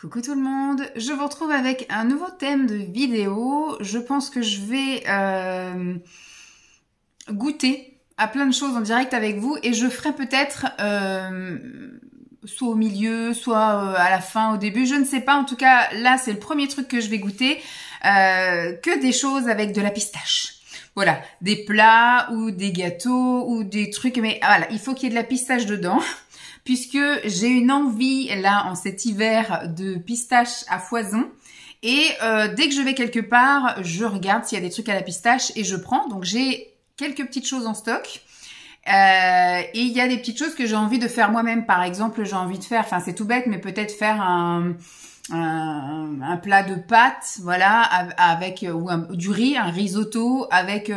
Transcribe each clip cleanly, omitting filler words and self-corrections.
Coucou tout le monde, je vous retrouve avec un nouveau thème de vidéo. Je pense que je vais goûter à plein de choses en direct avec vous et je ferai peut-être soit au milieu, soit à la fin, au début, je ne sais pas. En tout cas, là, c'est le premier truc que je vais goûter, que des choses avec de la pistache. Voilà, des plats ou des gâteaux ou des trucs, mais voilà, il faut qu'il y ait de la pistache dedans. Puisque j'ai une envie, là, en cet hiver, de pistache à foison. Et dès que je vais quelque part, je regarde s'il y a des trucs à la pistache et je prends. Donc, j'ai quelques petites choses en stock. Et il y a des petites choses que j'ai envie de faire moi-même. Par exemple, j'ai envie de faire, enfin, c'est tout bête, mais peut-être faire un plat de pâtes, voilà, avec du riz, un risotto avec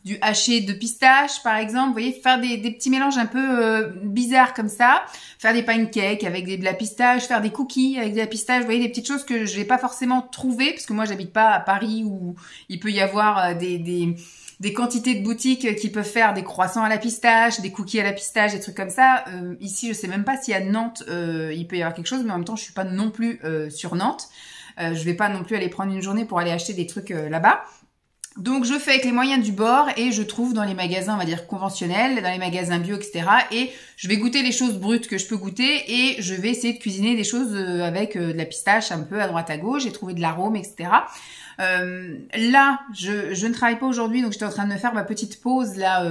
du haché de pistache, par exemple. Vous voyez, faire des petits mélanges un peu bizarres comme ça. Faire des pancakes avec de la pistache, faire des cookies avec de la pistache. Vous voyez, des petites choses que je vais pas forcément trouver, parce que moi, j'habite pas à Paris où il peut y avoir des quantités de boutiques qui peuvent faire des croissants à la pistache, des cookies à la pistache, des trucs comme ça. Ici, je sais même pas si à Nantes, il peut y avoir quelque chose, mais en même temps, je suis pas non plus sur Nantes. Je vais pas non plus aller prendre une journée pour aller acheter des trucs là-bas. Donc, je fais avec les moyens du bord et je trouve dans les magasins, on va dire, conventionnels, dans les magasins bio, etc. Et je vais goûter les choses brutes que je peux goûter et je vais essayer de cuisiner des choses avec de la pistache un peu à droite à gauche. J'ai trouvé de l'arôme, etc. Là, je ne travaille pas aujourd'hui, donc j'étais en train de me faire ma petite pause là,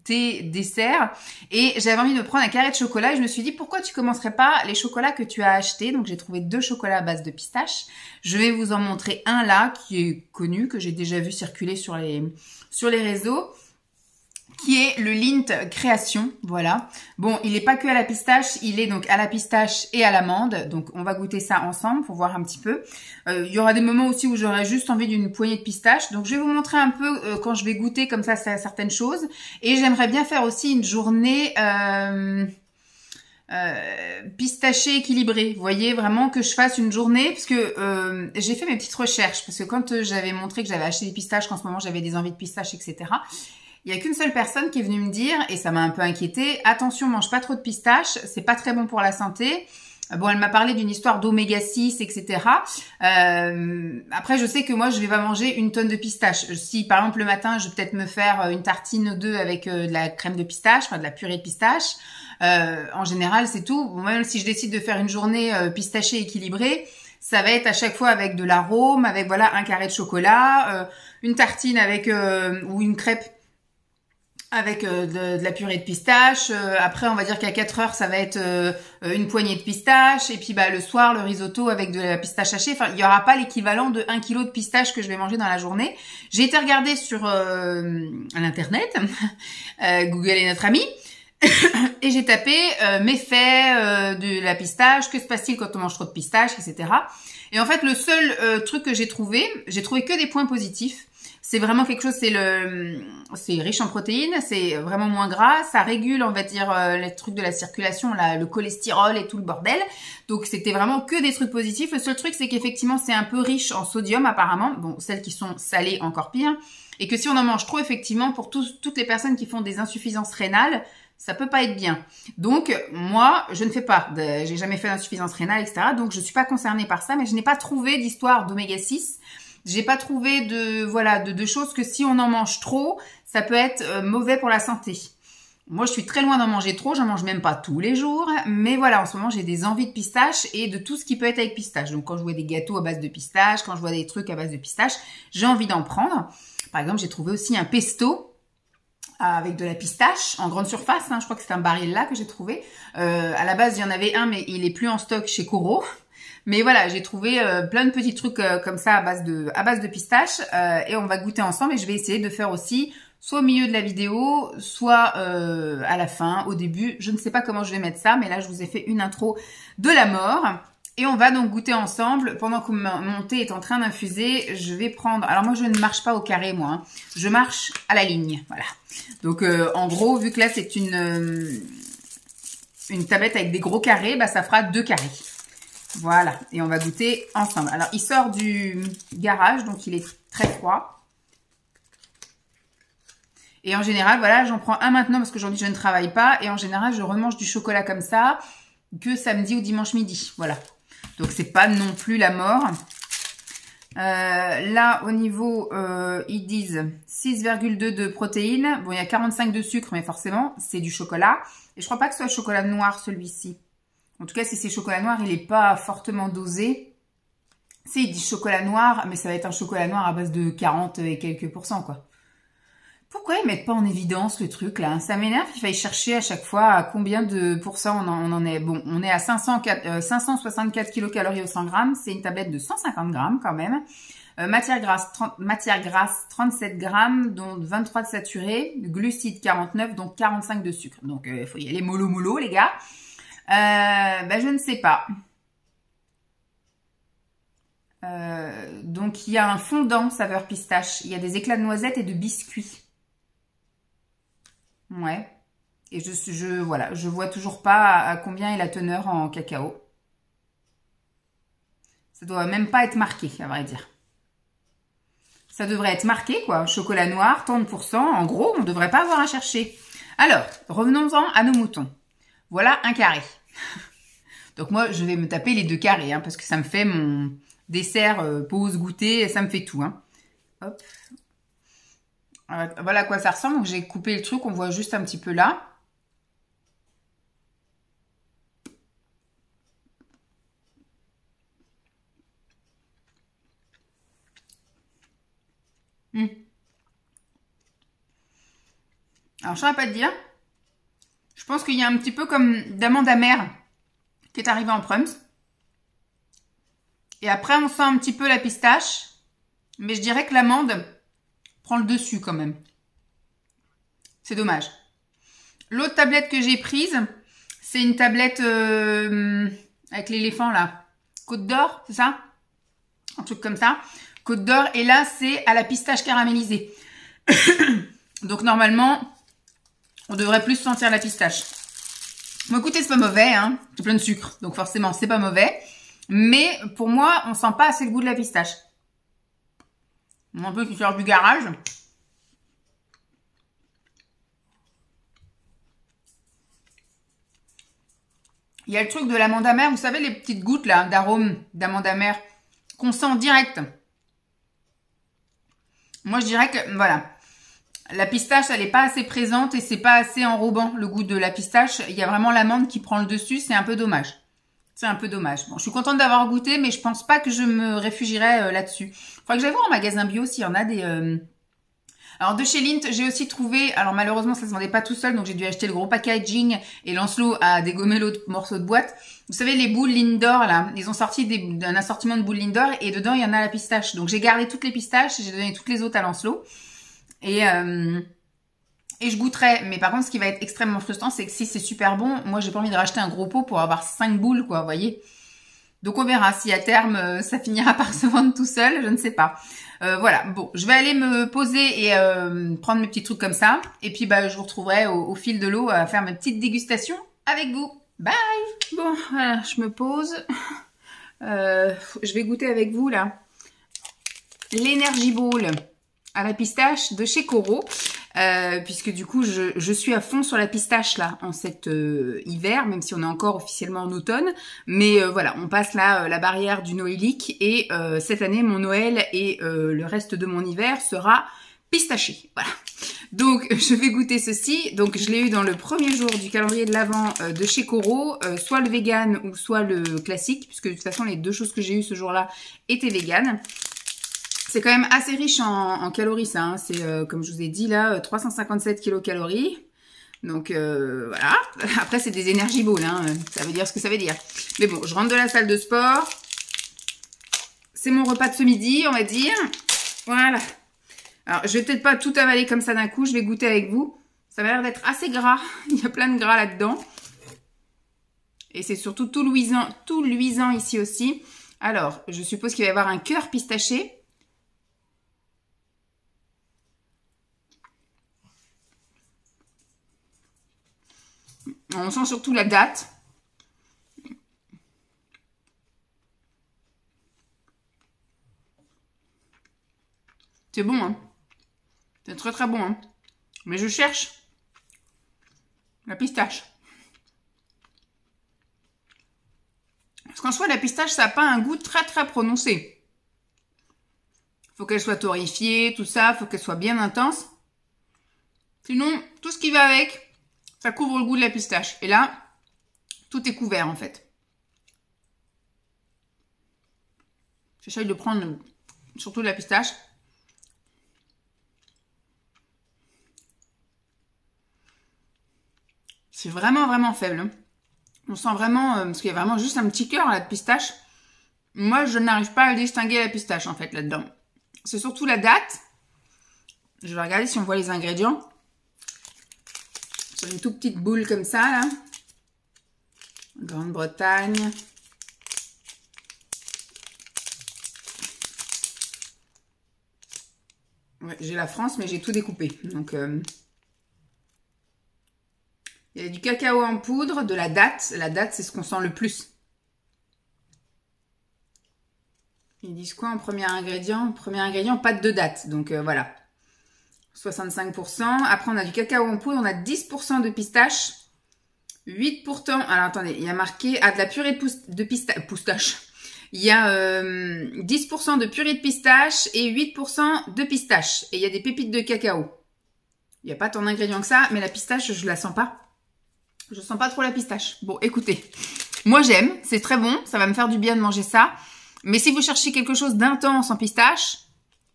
thé, dessert, et j'avais envie de prendre un carré de chocolat. Et je me suis dit pourquoi tu commencerais pas les chocolats que tu as achetés. Donc j'ai trouvé 2 chocolats à base de pistache. Je vais vous en montrer un là qui est connu, que j'ai déjà vu circuler sur les réseaux, qui est le Lindt Création, voilà. Bon, il n'est pas que à la pistache, il est donc à la pistache et à l'amande, donc on va goûter ça ensemble pour voir un petit peu. Il y aura des moments aussi où j'aurai juste envie d'une poignée de pistache, donc je vais vous montrer un peu quand je vais goûter comme ça certaines choses. Et j'aimerais bien faire aussi une journée pistachée équilibrée. Vous voyez, vraiment que je fasse une journée, parce que j'ai fait mes petites recherches, parce que quand j'avais montré que j'avais acheté des pistaches, qu'en ce moment j'avais des envies de pistache, etc., il y a qu'une seule personne qui est venue me dire, et ça m'a un peu inquiétée, attention, mange pas trop de pistaches, c'est pas très bon pour la santé. Bon, elle m'a parlé d'une histoire d'oméga 6, etc. Après, je sais que moi, je vais pas manger une tonne de pistaches. Si, par exemple, le matin, je vais peut-être me faire une tartine ou deux avec de la crème de pistache, enfin de la purée de pistache. En général, c'est tout. Bon, même si je décide de faire une journée pistachée équilibrée, ça va être à chaque fois avec de l'arôme, avec voilà un carré de chocolat, une tartine avec ou une crêpe avec de la purée de pistache. Après, on va dire qu'à 4 heures, ça va être une poignée de pistache. Et puis, le soir, le risotto avec de la pistache hachée. Enfin, il n'y aura pas l'équivalent de 1 kilo de pistache que je vais manger dans la journée. J'ai été regarder sur l'internet. Google est notre ami. Et j'ai tapé méfaits de la pistache. Que se passe-t-il quand on mange trop de pistache, etc. Et en fait, le seul truc que j'ai trouvé que des points positifs. C'est vraiment quelque chose, c'est riche en protéines, c'est vraiment moins gras, ça régule, on va dire, les trucs de la circulation, là, le cholestérol et tout le bordel. Donc, c'était vraiment que des trucs positifs. Le seul truc, c'est qu'effectivement, c'est un peu riche en sodium, apparemment. Bon, celles qui sont salées, encore pire. Et que si on en mange trop, effectivement, pour toutes les personnes qui font des insuffisances rénales, ça peut pas être bien. Donc, moi, je ne fais pas, j'ai jamais fait d'insuffisance rénale, etc. Donc, je suis pas concernée par ça, mais je n'ai pas trouvé d'histoire d'oméga 6. J'ai pas trouvé de choses que si on en mange trop, ça peut être mauvais pour la santé. Moi, je suis très loin d'en manger trop, j'en mange même pas tous les jours, mais voilà, en ce moment, j'ai des envies de pistache et de tout ce qui peut être avec pistache. Donc, quand je vois des gâteaux à base de pistache, quand je vois des trucs à base de pistache, j'ai envie d'en prendre. Par exemple, j'ai trouvé aussi un pesto avec de la pistache en grande surface, je crois que c'est un baril là que j'ai trouvé. À la base, il y en avait un, mais il est plus en stock chez Coro. Mais voilà, j'ai trouvé plein de petits trucs comme ça à base de pistache et on va goûter ensemble et je vais essayer de faire aussi soit au milieu de la vidéo, soit à la fin, au début. Je ne sais pas comment je vais mettre ça, mais là, je vous ai fait une intro de la mort. Et on va donc goûter ensemble. Pendant que mon thé est en train d'infuser, je vais prendre... Alors moi, je ne marche pas au carré, moi. Je marche à la ligne, voilà. Donc, en gros, vu que là, c'est une tablette avec des gros carrés, ça fera 2 carrés. Voilà, et on va goûter ensemble. Alors, il sort du garage, donc il est très froid. Et en général, voilà, j'en prends un maintenant parce qu'aujourd'hui, je ne travaille pas. Et en général, je remange du chocolat comme ça que samedi ou dimanche midi. Voilà. Donc, c'est pas non plus la mort. Là, au niveau, ils disent 6,2 de protéines. Bon, il y a 45 de sucre, mais forcément, c'est du chocolat. Et je crois pas que ce soit chocolat noir, celui-ci. En tout cas, si c'est chocolat noir, il n'est pas fortement dosé. Si, il dit chocolat noir, mais ça va être un chocolat noir à base de 40 et quelques %, quoi. Pourquoi ils mettent pas en évidence le truc, là? Ça m'énerve qu'il faille chercher à chaque fois à combien de pourcents on en est. Bon, on est à 564 kilocalories au 100 grammes. C'est une tablette de 150 grammes, quand même. Matière grasse, 37 grammes, dont 23 de saturé. Glucides, 49, donc 45 de sucre. Donc, il faut y aller mollo, les gars. Je ne sais pas. Donc, il y a un fondant saveur pistache. Il y a des éclats de noisettes et de biscuits. Ouais. Et voilà, je vois toujours pas à combien est la teneur en cacao. Ça doit même pas être marqué, à vrai dire. Ça devrait être marqué, quoi. Chocolat noir, tant de pourcents. En gros, on ne devrait pas avoir à chercher. Alors, revenons-en à nos moutons. Voilà un carré. Donc moi, je vais me taper les 2 carrés, hein, parce que ça me fait mon dessert, pause, goûter, ça me fait tout. Hein. Hop. Voilà à quoi ça ressemble. Donc j'ai coupé le truc, on voit juste un petit peu là. Alors, je ne saurais pas te dire. Je pense qu'il y a un petit peu comme d'amande amère qui est arrivé en prums. Et après, on sent un petit peu la pistache. Mais je dirais que l'amande prend le dessus quand même. C'est dommage. L'autre tablette que j'ai prise, c'est une tablette avec l'éléphant là. Côte d'Or, c'est ça? Un truc comme ça. Côte d'Or. Et là, c'est à la pistache caramélisée. Donc normalement, on devrait plus sentir la pistache. Bon, écoutez, c'est pas mauvais, hein. C'est plein de sucre. Donc forcément, c'est pas mauvais. Mais pour moi, on sent pas assez le goût de la pistache. Un peu qui sort du garage. Il y a le truc de l'amande amère. Vous savez, les petites gouttes là d'arôme d'amande amère qu'on sent direct. Moi, je dirais que, voilà. La pistache, elle n'est pas assez présente et c'est pas assez enrobant, le goût de la pistache. Il y a vraiment l'amande qui prend le dessus. C'est un peu dommage. C'est un peu dommage. Bon, je suis contente d'avoir goûté, mais je pense pas que je me réfugierai là-dessus. Il faudrait que j'aille voir en magasin bio s'il y en a des... Alors, de chez Lindt, j'ai aussi trouvé... Alors, malheureusement, ça se vendait pas tout seul, donc j'ai dû acheter le gros packaging et Lancelot a dégommé l'autre morceau de boîte. Vous savez, les boules Lindor, là, ils ont sorti un assortiment de boules Lindor et dedans, il y en a la pistache. Donc, j'ai gardé toutes les pistaches et j'ai donné toutes les autres à Lancelot. Et je goûterai. Mais par contre, ce qui va être extrêmement frustrant, c'est que si c'est super bon, moi, j'ai pas envie de racheter un gros pot pour avoir 5 boules, quoi, vous voyez. Donc, on verra si à terme, ça finira par se vendre tout seul, je ne sais pas. Voilà, bon, je vais aller me poser et prendre mes petits trucs comme ça. Et puis, je vous retrouverai au fil de l'eau à faire mes petites dégustations avec vous. Bye! Bon, voilà, je me pose. Je vais goûter avec vous, là, l'Energy Ball à la pistache de chez Koro. Puisque du coup, je suis à fond sur la pistache, là, en cet hiver, même si on est encore officiellement en automne. Mais voilà, on passe là la barrière du noélique. Et cette année, mon Noël et le reste de mon hiver sera pistaché. Voilà. Donc, je vais goûter ceci. Donc, je l'ai eu dans le premier jour du calendrier de l'Avent de chez Koro. Soit le vegan ou soit le classique. Puisque de toute façon, les 2 choses que j'ai eues ce jour-là étaient vegan. C'est quand même assez riche en calories, ça. Hein. C'est, comme je vous ai dit, là, 357 kilocalories. Donc, voilà. Après, c'est des Energy Balls. Hein. Ça veut dire ce que ça veut dire. Mais bon, je rentre de la salle de sport. C'est mon repas de ce midi, on va dire. Voilà. Alors, je vais peut-être pas tout avaler comme ça d'un coup. Je vais goûter avec vous. Ça m'a l'air d'être assez gras. Il y a plein de gras là-dedans. Et c'est surtout tout luisant ici aussi. Alors, je suppose qu'il va y avoir un cœur pistaché. On sent surtout la date. C'est bon, hein. C'est très très bon, hein. Mais je cherche la pistache. Parce qu'en soi, la pistache, ça n'a pas un goût très très prononcé. Faut qu'elle soit torréfiée, tout ça, faut qu'elle soit bien intense. Sinon, tout ce qui va avec, ça couvre le goût de la pistache. Et là, tout est couvert en fait. J'essaye de prendre surtout de la pistache. C'est vraiment vraiment faible. On sent vraiment, parce qu'il y a vraiment juste un petit cœur là de pistache. Moi, je n'arrive pas à distinguer la pistache en fait là-dedans. C'est surtout la date. Je vais regarder si on voit les ingrédients. Sur une toute petite boule comme ça là. Grande-Bretagne. Ouais, j'ai la France, mais j'ai tout découpé. Donc, il y a du cacao en poudre, de la date. La date, c'est ce qu'on sent le plus. Ils disent quoi en premier ingrédient? Premier ingrédient, pâte de date. Donc, voilà. 65%. Après, on a du cacao en poudre. On a 10% de pistache. 8%. Alors, attendez. Il y a marqué... Ah, de la purée de pistache. Il y a 10% de purée de pistache et 8% de pistache. Et il y a des pépites de cacao. Il n'y a pas tant d'ingrédients que ça, mais la pistache, je la sens pas. Je sens pas trop la pistache. Bon, écoutez, moi j'aime, c'est très bon, ça va me faire du bien de manger ça. Mais si vous cherchez quelque chose d'intense en pistache,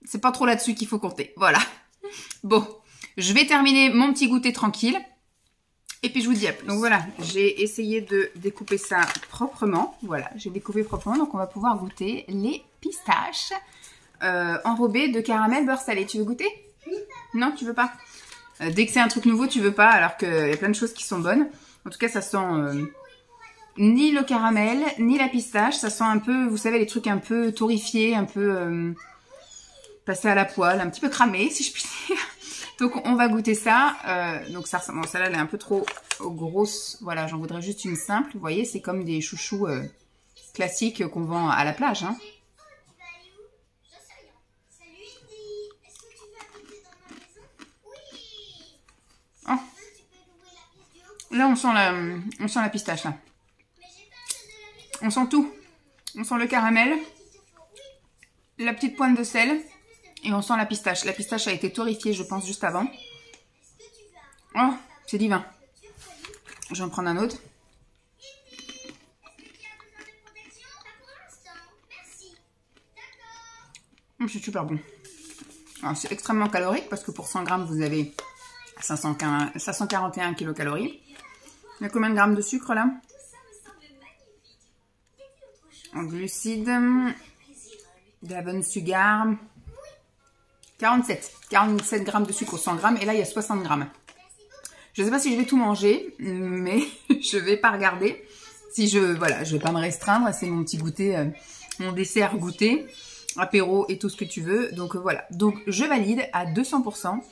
c'est pas trop là-dessus qu'il faut compter. Voilà. Bon, je vais terminer mon petit goûter tranquille. Et puis je vous dis à plus. Donc voilà, j'ai essayé de découper ça proprement. Voilà, j'ai découpé proprement. Donc on va pouvoir goûter les pistaches enrobées de caramel beurre salé. Tu veux goûter? Non, tu veux pas? Dès que c'est un truc nouveau, tu veux pas, alors qu'il y a plein de choses qui sont bonnes. En tout cas, ça sent ni le caramel, ni la pistache. Ça sent un peu, vous savez, les trucs un peu torréfiés, un peu passés à la poêle, un petit peu cramés, si je puis dire. Donc on va goûter ça. Donc ça ressemble, bon, celle-là elle est un peu trop grosse. Voilà, j'en voudrais juste une simple. Vous voyez, c'est comme des chouchous classiques qu'on vend à la plage. Hein. Oh. Là on sent la pistache là. On sent tout. On sent le caramel, la petite pointe de sel. Et on sent la pistache. La pistache a été torréfiée, je pense, juste avant. Oh, c'est divin. Je vais en prendre un autre. C'est super bon. C'est extrêmement calorique parce que pour 100 grammes, vous avez 541 kilocalories. Il y a combien de grammes de sucre là? En glucides, de la bonne sugar. 47 grammes de sucre au 100 grammes. Et là, il y a 60 grammes. Je ne sais pas si je vais tout manger, mais je vais pas regarder. Si voilà, je vais pas me restreindre. C'est mon petit goûter, mon dessert goûter, apéro et tout ce que tu veux. Donc voilà. Donc je valide à 200%.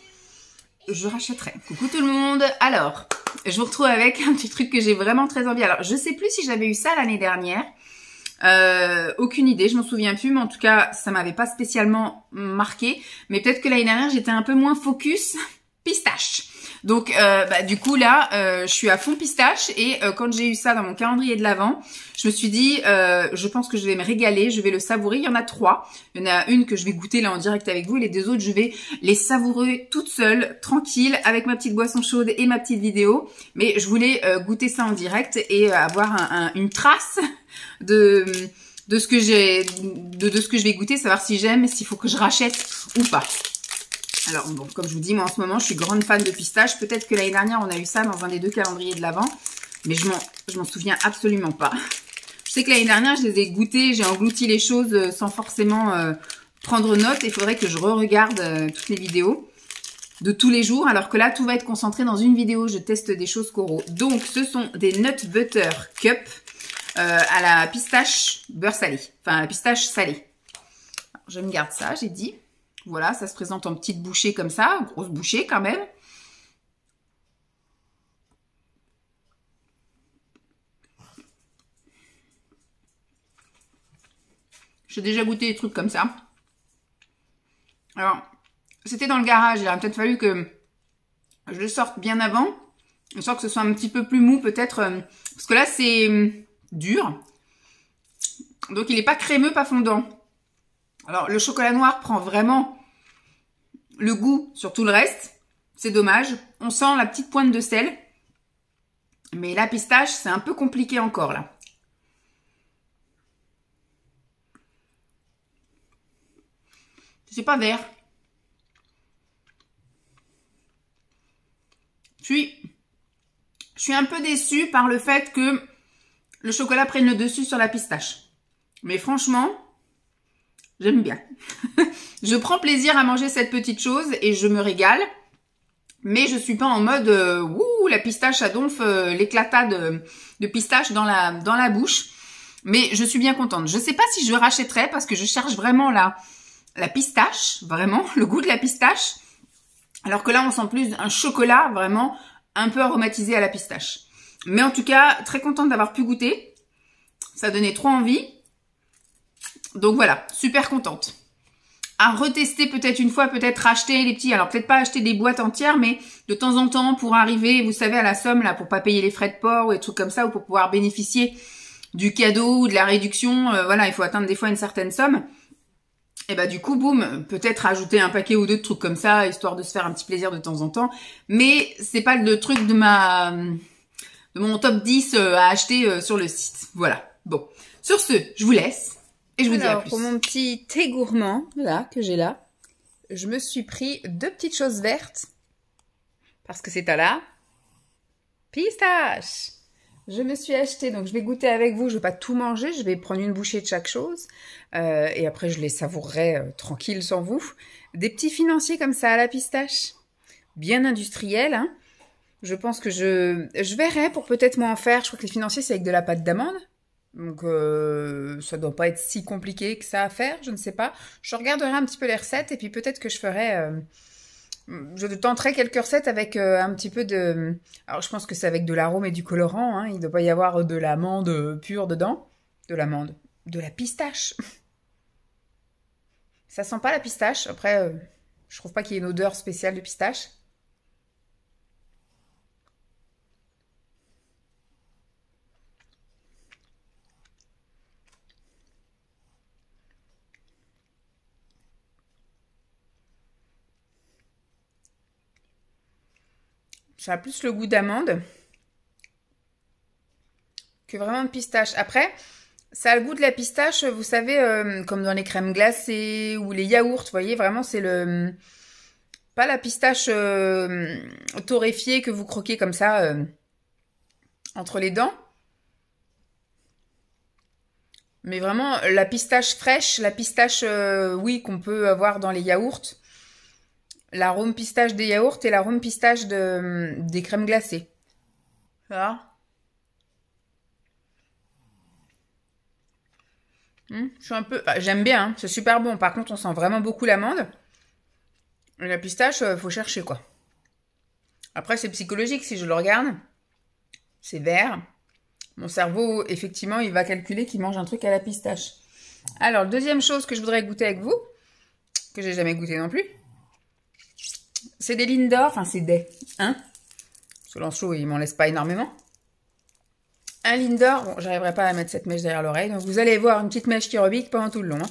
Je rachèterai. Coucou tout le monde. Alors, je vous retrouve avec un petit truc que j'ai vraiment très envie. Alors, je sais plus si j'avais eu ça l'année dernière. Aucune idée, je m'en souviens plus, mais en tout cas, ça m'avait pas spécialement marqué. Mais peut-être que l'année dernière, j'étais un peu moins focus pistache. Donc, du coup, là, je suis à fond pistache. Et quand j'ai eu ça dans mon calendrier de l'Avent, je me suis dit, je pense que je vais me régaler, je vais le savourer. Il y en a 3. Il y en a une que je vais goûter là en direct avec vous. Et les 2 autres, je vais les savourer toute seule, tranquille, avec ma petite boisson chaude et ma petite vidéo. Mais je voulais goûter ça en direct et avoir une trace de ce que je vais goûter, savoir si j'aime, s'il faut que je rachète ou pas. Alors bon, comme je vous dis, moi en ce moment, je suis grande fan de pistache. Peut-être que l'année dernière, on a eu ça dans un des 2 calendriers de l'Avent, mais je m'en souviens absolument pas. Je sais que l'année dernière, je les ai goûtés, j'ai englouti les choses sans forcément prendre note. Il faudrait que je re-regarde toutes les vidéos de tous les jours, alors que là, tout va être concentré dans une vidéo. Je teste des choses coraux. Donc, ce sont des Nut Butter Cup à la pistache beurre salé, enfin la pistache salée. Alors, je me garde ça, j'ai dit. Voilà, ça se présente en petites bouchées comme ça, grosse bouchée quand même. J'ai déjà goûté des trucs comme ça. Alors, c'était dans le garage, il aurait peut-être fallu que je le sorte bien avant. Je sens que ce soit un petit peu plus mou peut-être, parce que là c'est dur. Donc, il n'est pas crémeux, pas fondant. Alors, le chocolat noir prend vraiment le goût sur tout le reste. C'est dommage. On sent la petite pointe de sel. Mais la pistache, c'est un peu compliqué encore, là. C'est pas vert. Je suis un peu déçue par le fait que le chocolat prenne le dessus sur la pistache. Mais franchement, j'aime bien. Je prends plaisir à manger cette petite chose et je me régale. Mais je suis pas en mode ouh, la pistache à donf, l'éclatat de pistache dans la bouche. Mais je suis bien contente. Je sais pas si je rachèterai parce que je cherche vraiment la pistache, vraiment, le goût de la pistache. Alors que là, on sent plus un chocolat vraiment un peu aromatisé à la pistache. Mais en tout cas, très contente d'avoir pu goûter. Ça donnait trop envie. Donc voilà, super contente. À retester peut-être une fois, peut-être racheter les petits. Alors peut-être pas acheter des boîtes entières, mais de temps en temps pour arriver, vous savez, à la somme, là, pour pas payer les frais de port ou des trucs comme ça, ou pour pouvoir bénéficier du cadeau ou de la réduction. Voilà, il faut atteindre des fois une certaine somme. Et bah du coup, boum, peut-être ajouter un paquet ou deux de trucs comme ça, histoire de se faire un petit plaisir de temps en temps. Mais c'est pas le truc de mon top 10 à acheter sur le site. Voilà. Bon. Sur ce, je vous laisse et je vous dis à plus. Pour mon petit thé gourmand, là, que j'ai là, je me suis pris 2 petites choses vertes. Parce que c'est à la pistache. Je me suis acheté, donc je vais goûter avec vous. Je vais pas tout manger, je vais prendre une bouchée de chaque chose. Et après, je les savourerai tranquille sans vous. Des petits financiers comme ça à la pistache. Bien industriels, hein. Je pense que je verrai pour peut-être moi en faire. Je crois que les financiers, c'est avec de la pâte d'amande. Donc, ça doit pas être si compliqué que ça à faire, je ne sais pas. Je regarderai un petit peu les recettes et puis peut-être que je ferai... je tenterai quelques recettes avec un petit peu de... Alors, je pense que c'est avec de l'arôme et du colorant. Hein. Il ne doit pas y avoir de l'amande pure dedans. De l'amande. De la pistache. Ça sent pas la pistache. Après, je trouve pas qu'il y ait une odeur spéciale de pistache. Ça a plus le goût d'amande que vraiment de pistache. Après, ça a le goût de la pistache, vous savez, comme dans les crèmes glacées ou les yaourts, vous voyez, vraiment, c'est le... Pas la pistache torréfiée que vous croquez comme ça entre les dents. Mais vraiment, la pistache fraîche, la pistache, oui, qu'on peut avoir dans les yaourts. L'arôme pistache des yaourts et l'arôme pistache des crèmes glacées. Voilà. Je suis un peu... j'aime bien, hein, c'est super bon. Par contre, on sent vraiment beaucoup l'amande. Et la pistache, faut chercher, quoi. Après, c'est psychologique, si je le regarde. C'est vert. Mon cerveau, effectivement, il va calculer qu'il mange un truc à la pistache. Alors, deuxième chose que je voudrais goûter avec vous, que j'ai jamais goûté non plus, c'est des Lindor, enfin c'est des, hein. Ce Lancelot, il m'en laisse pas énormément. Un Lindor, bon, j'arriverai pas à mettre cette mèche derrière l'oreille, donc vous allez voir une petite mèche qui rebique pendant tout le long.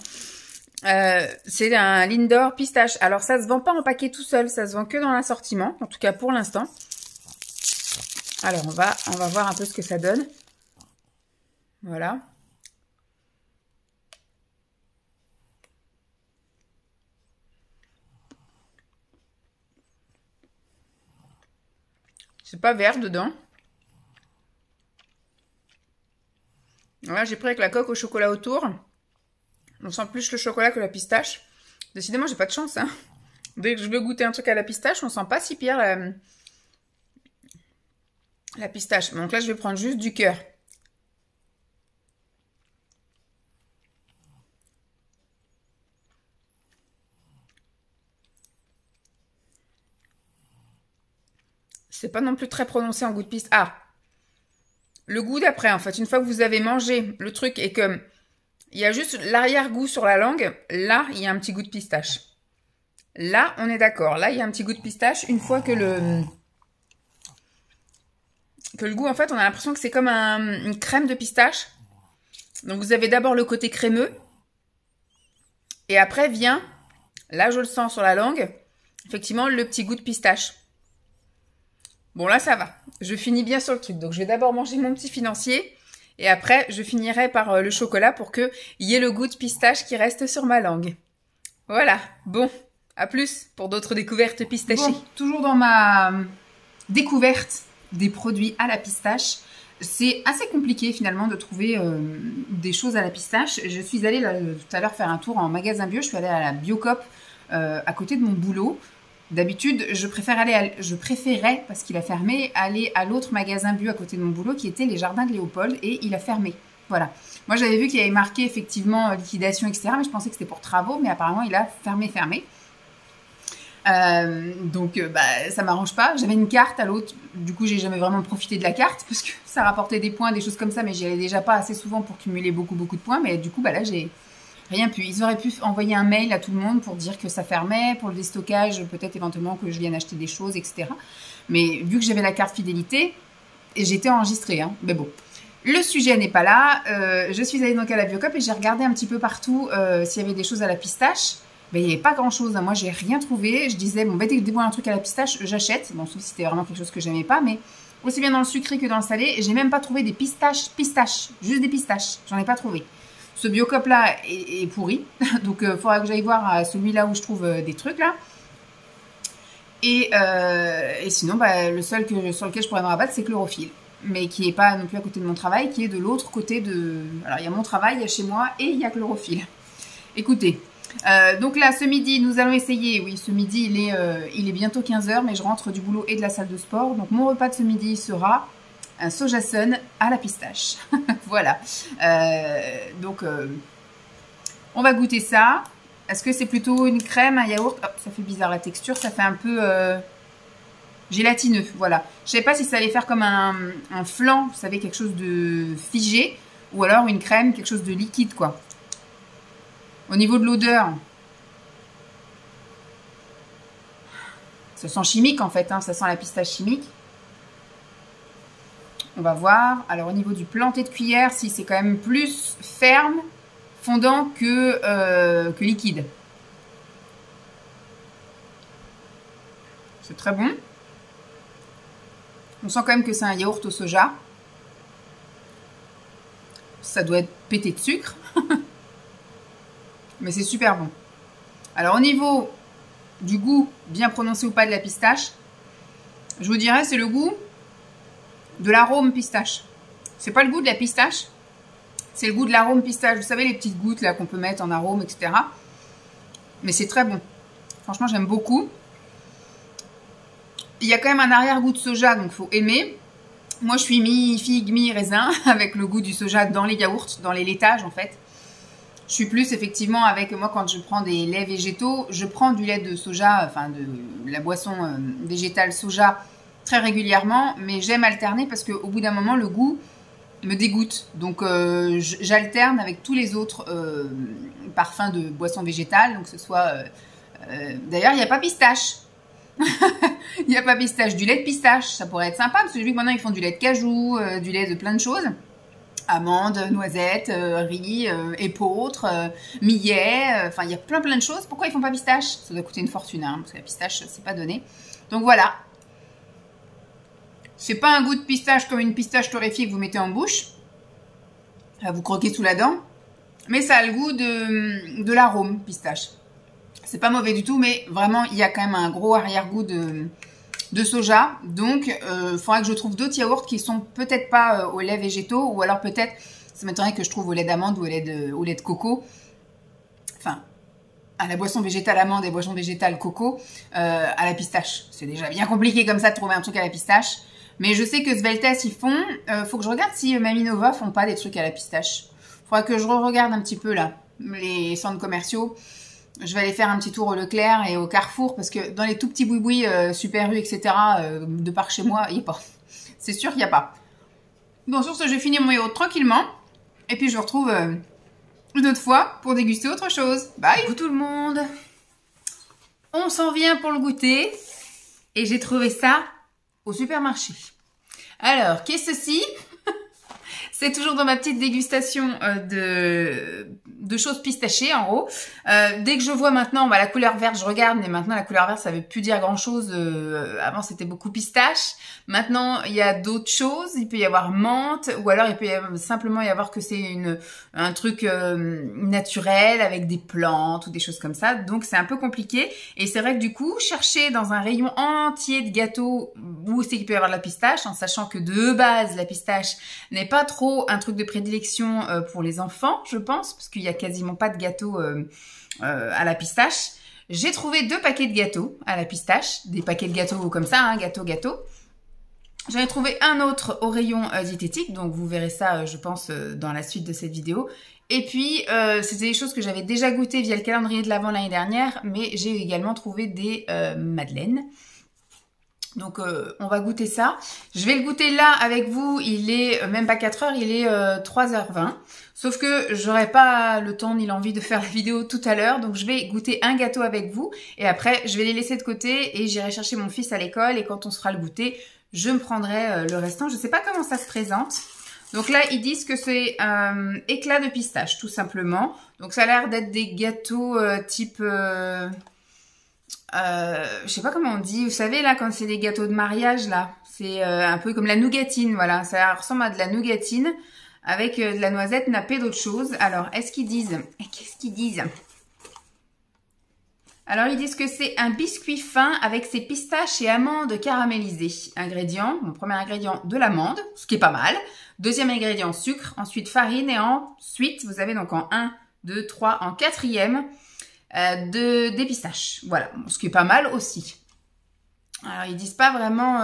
Hein. C'est un Lindor pistache. Alors ça se vend pas en paquet tout seul, ça se vend que dans l'assortiment, en tout cas pour l'instant. Alors on va voir un peu ce que ça donne. Voilà. C'est pas vert dedans. Voilà, j'ai pris avec la coque au chocolat autour. On sent plus le chocolat que la pistache. Décidément, j'ai pas de chance. Hein. Dès que je veux goûter un truc à la pistache, on sent pas si pire la pistache. Donc là, je vais prendre juste du cœur. C'est pas non plus très prononcé en goût de pistache. Ah, le goût d'après, en fait, une fois que vous avez mangé le truc et que il y a juste l'arrière-goût sur la langue, là, il y a un petit goût de pistache. Là, on est d'accord. Là, il y a un petit goût de pistache. Une fois que le goût, en fait, on a l'impression que c'est comme une crème de pistache. Donc vous avez d'abord le côté crémeux. Et après vient, là je le sens sur la langue, effectivement le petit goût de pistache. Bon là ça va, je finis bien sur le truc. Donc je vais d'abord manger mon petit financier. Et après je finirai par le chocolat pour qu'il y ait le goût de pistache qui reste sur ma langue. Voilà, bon, à plus pour d'autres découvertes pistachées. Bon, toujours dans ma découverte des produits à la pistache. C'est assez compliqué finalement de trouver des choses à la pistache. Je suis allée là, tout à l'heure faire un tour en magasin bio. Je suis allée à la Biocoop à côté de mon boulot. D'habitude, je préférais, parce qu'il a fermé, aller à l'autre magasin bio à côté de mon boulot qui était les Jardins de Léopold et il a fermé. Voilà. Moi, j'avais vu qu'il avait marqué effectivement liquidation, etc. Mais je pensais que c'était pour travaux, mais apparemment, il a fermé. Donc ça m'arrange pas. J'avais une carte à l'autre, du coup j'ai jamais vraiment profité de la carte parce que ça rapportait des points, des choses comme ça, mais j'y allais déjà pas assez souvent pour cumuler beaucoup de points. Mais du coup là j'ai rien pu. Ils auraient pu envoyer un mail à tout le monde pour dire que ça fermait, pour le déstockage, peut-être éventuellement que je vienne acheter des choses, etc. Mais vu que j'avais la carte fidélité, j'étais enregistrée, hein. Mais bon. Le sujet n'est pas là. Je suis allée donc à la Biocoop et j'ai regardé un petit peu partout s'il y avait des choses à la pistache. Ben, il n'y avait pas grand chose, hein. Moi j'ai rien trouvé. Je disais, bon, dès que je dévoile un truc à la pistache, j'achète. Bon, sauf si c'était vraiment quelque chose que j'aimais pas, mais aussi bien dans le sucré que dans le salé. J'ai même pas trouvé des pistaches, juste des pistaches. J'en ai pas trouvé. Ce Biocoop là est pourri, donc il faudra que j'aille voir celui-là où je trouve des trucs là. Et sinon, le seul sur lequel je pourrais me rabattre, c'est Chlorophylle, mais qui n'est pas non plus à côté de mon travail, qui est de l'autre côté de. Alors il y a mon travail, il y a chez moi et il y a Chlorophylle. Écoutez. Donc là, ce midi, nous allons essayer, oui, ce midi, il est bientôt 15 h, mais je rentre du boulot et de la salle de sport. Donc mon repas de ce midi sera un soja sun à la pistache. Voilà. On va goûter ça. Est-ce que c'est plutôt une crème, un yaourt? Oh, ça fait bizarre la texture, ça fait un peu gélatineux, voilà. Je ne savais pas si ça allait faire comme un flan, vous savez, quelque chose de figé, ou alors une crème, quelque chose de liquide, quoi. Au niveau de l'odeur, ça sent chimique en fait, hein, ça sent la pistache chimique. On va voir. Alors au niveau du planté de cuillère, si c'est quand même plus ferme, fondant que liquide. C'est très bon. On sent quand même que c'est un yaourt au soja. Ça doit être pété de sucre. Mais c'est super bon. Alors au niveau du goût, bien prononcé ou pas de la pistache, je vous dirais c'est le goût de l'arôme pistache. C'est pas le goût de la pistache, c'est le goût de l'arôme pistache. Vous savez les petites gouttes là qu'on peut mettre en arôme, etc. Mais c'est très bon. Franchement j'aime beaucoup. Il y a quand même un arrière-goût de soja, donc il faut aimer. Moi je suis mi-figue, mi-raisin, avec le goût du soja dans les yaourts, dans les laitages en fait. Je suis plus effectivement avec moi quand je prends des laits végétaux, je prends du lait de soja, enfin de la boisson végétale soja très régulièrement, mais j'aime alterner parce qu'au bout d'un moment le goût me dégoûte. Donc j'alterne avec tous les autres parfums de boisson végétale, donc que ce soit... D'ailleurs il n'y a pas pistache. Il n'y a pas pistache, du lait de pistache, ça pourrait être sympa parce que j'ai vu que maintenant ils font du lait de cajou, du lait de plein de choses. Amandes, noisettes, riz, épeautre, millet, enfin il y a plein de choses. Pourquoi ils font pas pistache? Ça doit coûter une fortune, hein, parce que la pistache c'est pas donné. Donc voilà. C'est pas un goût de pistache comme une pistache torréfiée que vous mettez en bouche. Vous croquez sous la dent. Mais ça a le goût de l'arôme pistache. C'est pas mauvais du tout, mais vraiment il y a quand même un gros arrière-goût de soja, donc il faudra que je trouve d'autres yaourts qui sont peut-être pas au lait végétaux, ou alors peut-être, ça m'étonnerait que je trouve au lait d'amande ou au lait de coco, enfin, à la boisson végétale amande et boisson végétale coco, à la pistache. C'est déjà bien compliqué comme ça de trouver un truc à la pistache, mais je sais que Sveltes ils font, faut que je regarde si Maminova font pas des trucs à la pistache. Faudra que je regarde un petit peu là, les centres commerciaux. Je vais aller faire un petit tour au Leclerc et au Carrefour parce que dans les tout petits boui-boui, Super U, etc. De par chez moi, il n'y a pas. C'est sûr qu'il n'y a pas. Bon, sur ce, je vais finir mon yaourt tranquillement. Et puis je vous retrouve une autre fois pour déguster autre chose. Bye! Coucou tout le monde! On s'en vient pour le goûter. Et j'ai trouvé ça au supermarché. Alors, qu'est-ce que c'est ceci? C'est toujours dans ma petite dégustation de choses pistachées, en gros. Dès que je vois maintenant la couleur verte, je regarde, mais maintenant la couleur verte, ça veut plus dire grand-chose. Avant, c'était beaucoup pistache. Maintenant, il y a d'autres choses. Il peut y avoir menthe, ou alors il peut simplement y avoir que c'est un truc naturel avec des plantes ou des choses comme ça. Donc, c'est un peu compliqué. Et c'est vrai que du coup, chercher dans un rayon entier de gâteaux où c'est qu'il peut y avoir de la pistache, en sachant que de base, la pistache n'est pas trop un truc de prédilection pour les enfants, je pense, parce qu'il y a quasiment pas de gâteaux à la pistache. J'ai trouvé 2 paquets de gâteaux à la pistache, des paquets de gâteaux comme ça, hein, gâteau. J'en ai trouvé un autre au rayon diététique, donc vous verrez ça, je pense, dans la suite de cette vidéo. Et puis, c'était des choses que j'avais déjà goûtées via le calendrier de l'Avent l'année dernière, mais j'ai également trouvé des madeleines. Donc, on va goûter ça. Je vais le goûter là avec vous. Il est même pas 4 heures, il est 3h20. Sauf que j'aurai pas le temps ni l'envie de faire la vidéo tout à l'heure. Donc, je vais goûter un gâteau avec vous. Et après, je vais les laisser de côté et j'irai chercher mon fils à l'école. Et quand on se fera le goûter, je me prendrai le restant. Je sais pas comment ça se présente. Donc là, ils disent que c'est éclat de pistache, tout simplement. Donc, ça a l'air d'être des gâteaux type... je sais pas comment on dit, vous savez là quand c'est des gâteaux de mariage là, c'est un peu comme la nougatine, voilà, ça ressemble à de la nougatine avec de la noisette nappée d'autre chose. Alors, qu'est-ce qu'ils disent? Alors, ils disent que c'est un biscuit fin avec ses pistaches et amandes caramélisées. Ingrédients, mon premier ingrédient, de l'amande, ce qui est pas mal. Deuxième ingrédient, sucre. Ensuite, farine. Et ensuite, vous avez donc en 1, 2, 3, en 4e, des pistaches. Voilà, ce qui est pas mal aussi. Alors, ils disent pas vraiment,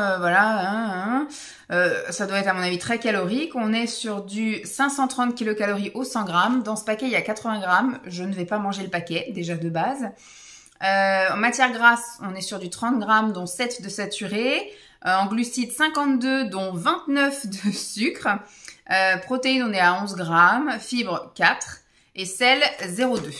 ça doit être à mon avis très calorique. On est sur du 530 kilocalories au 100 grammes. Dans ce paquet, il y a 80 grammes. Je ne vais pas manger le paquet, déjà de base. En matière grasse, on est sur du 30 grammes, dont 7 de saturé. En glucides, 52, dont 29 de sucre. Protéines, on est à 11 grammes. Fibres, 4. Et sel, 0,2.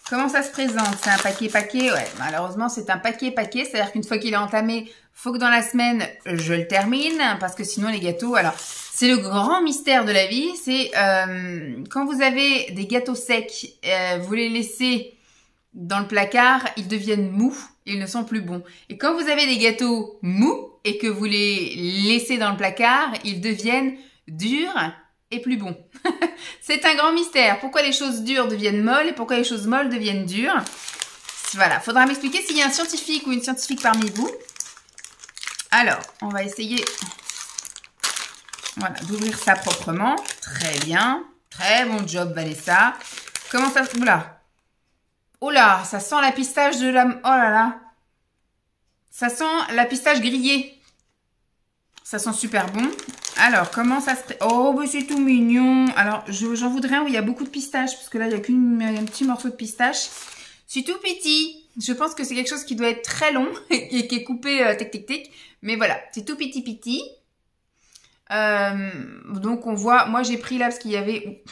Comment ça se présente? C'est un paquet? Ouais, malheureusement, c'est un paquet. C'est-à-dire qu'une fois qu'il est entamé, faut que dans la semaine, je le termine. Parce que sinon, les gâteaux... Alors, c'est le grand mystère de la vie. C'est quand vous avez des gâteaux secs, vous les laissez dans le placard, ils deviennent mous. Ils ne sont plus bons. Et quand vous avez des gâteaux mous et que vous les laissez dans le placard, ils deviennent durs et plus bons. C'est un grand mystère. Pourquoi les choses dures deviennent molles et pourquoi les choses molles deviennent dures? Voilà, faudra m'expliquer s'il y a un scientifique ou une scientifique parmi vous. Alors, on va essayer d'ouvrir ça proprement. Très bien. Très bon job, Vanessa. Comment ça... Oula. Oh là, ça sent la pistache de la... Oh là là. Ça sent la pistache grillée. Ça sent super bon. Alors, comment ça se... Oh, bah c'est tout mignon. Alors, j'en voudrais un où il y a beaucoup de pistaches. Parce que là, il n'y a qu'un petit morceau de pistache. C'est tout petit. Je pense que c'est quelque chose qui doit être très long. Et qui est coupé tic. Mais voilà, c'est tout petit. Donc, on voit... Moi, j'ai pris là parce qu'il y avait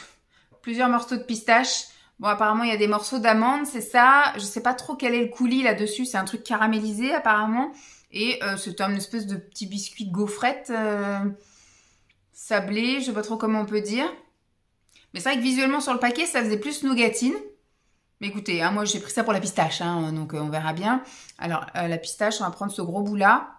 plusieurs morceaux de pistache. Bon, apparemment, il y a des morceaux d'amande, c'est ça. Je sais pas trop quel est le coulis là-dessus. C'est un truc caramélisé, apparemment. Et c'est une espèce de petit biscuit de gaufrette sablé. Je sais pas trop comment on peut dire. Mais c'est vrai que visuellement, sur le paquet, ça faisait plus nougatine. Mais écoutez, hein, moi, j'ai pris ça pour la pistache. Hein, donc, on verra bien. Alors, la pistache, on va prendre ce gros bout-là.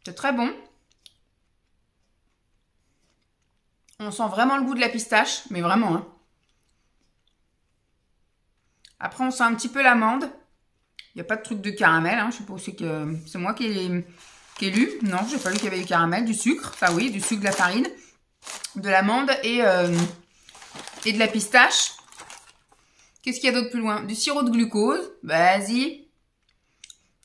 C'est très bon. On sent vraiment le goût de la pistache, mais vraiment. Hein. Après, on sent un petit peu l'amande. Il n'y a pas de truc de caramel. Hein. Je sais pas aussi que c'est moi qui ai lu. Non, j'ai pas lu qu'il y avait du caramel, du sucre. Enfin oui, du sucre, de la farine, de l'amande et de la pistache. Qu'est-ce qu'il y a d'autre plus loin? Du sirop de glucose. Vas-y.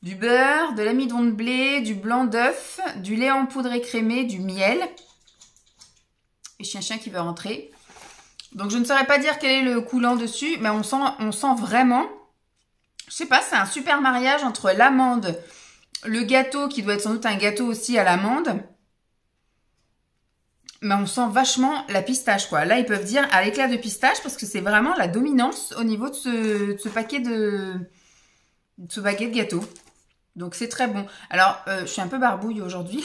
Du beurre, de l'amidon de blé, du blanc d'œuf, du lait en poudre écrémé, du miel. Et chien qui veut rentrer. Donc, je ne saurais pas dire quel est le coulant dessus, mais on sent vraiment... Je sais pas, c'est un super mariage entre l'amande, le gâteau, qui doit être sans doute un gâteau aussi à l'amande. mais on sent vachement la pistache, quoi. Là, ils peuvent dire à l'éclat de pistache parce que c'est vraiment la dominance au niveau de ce paquet de gâteaux. Donc, c'est très bon. Alors, je suis un peu barbouille aujourd'hui.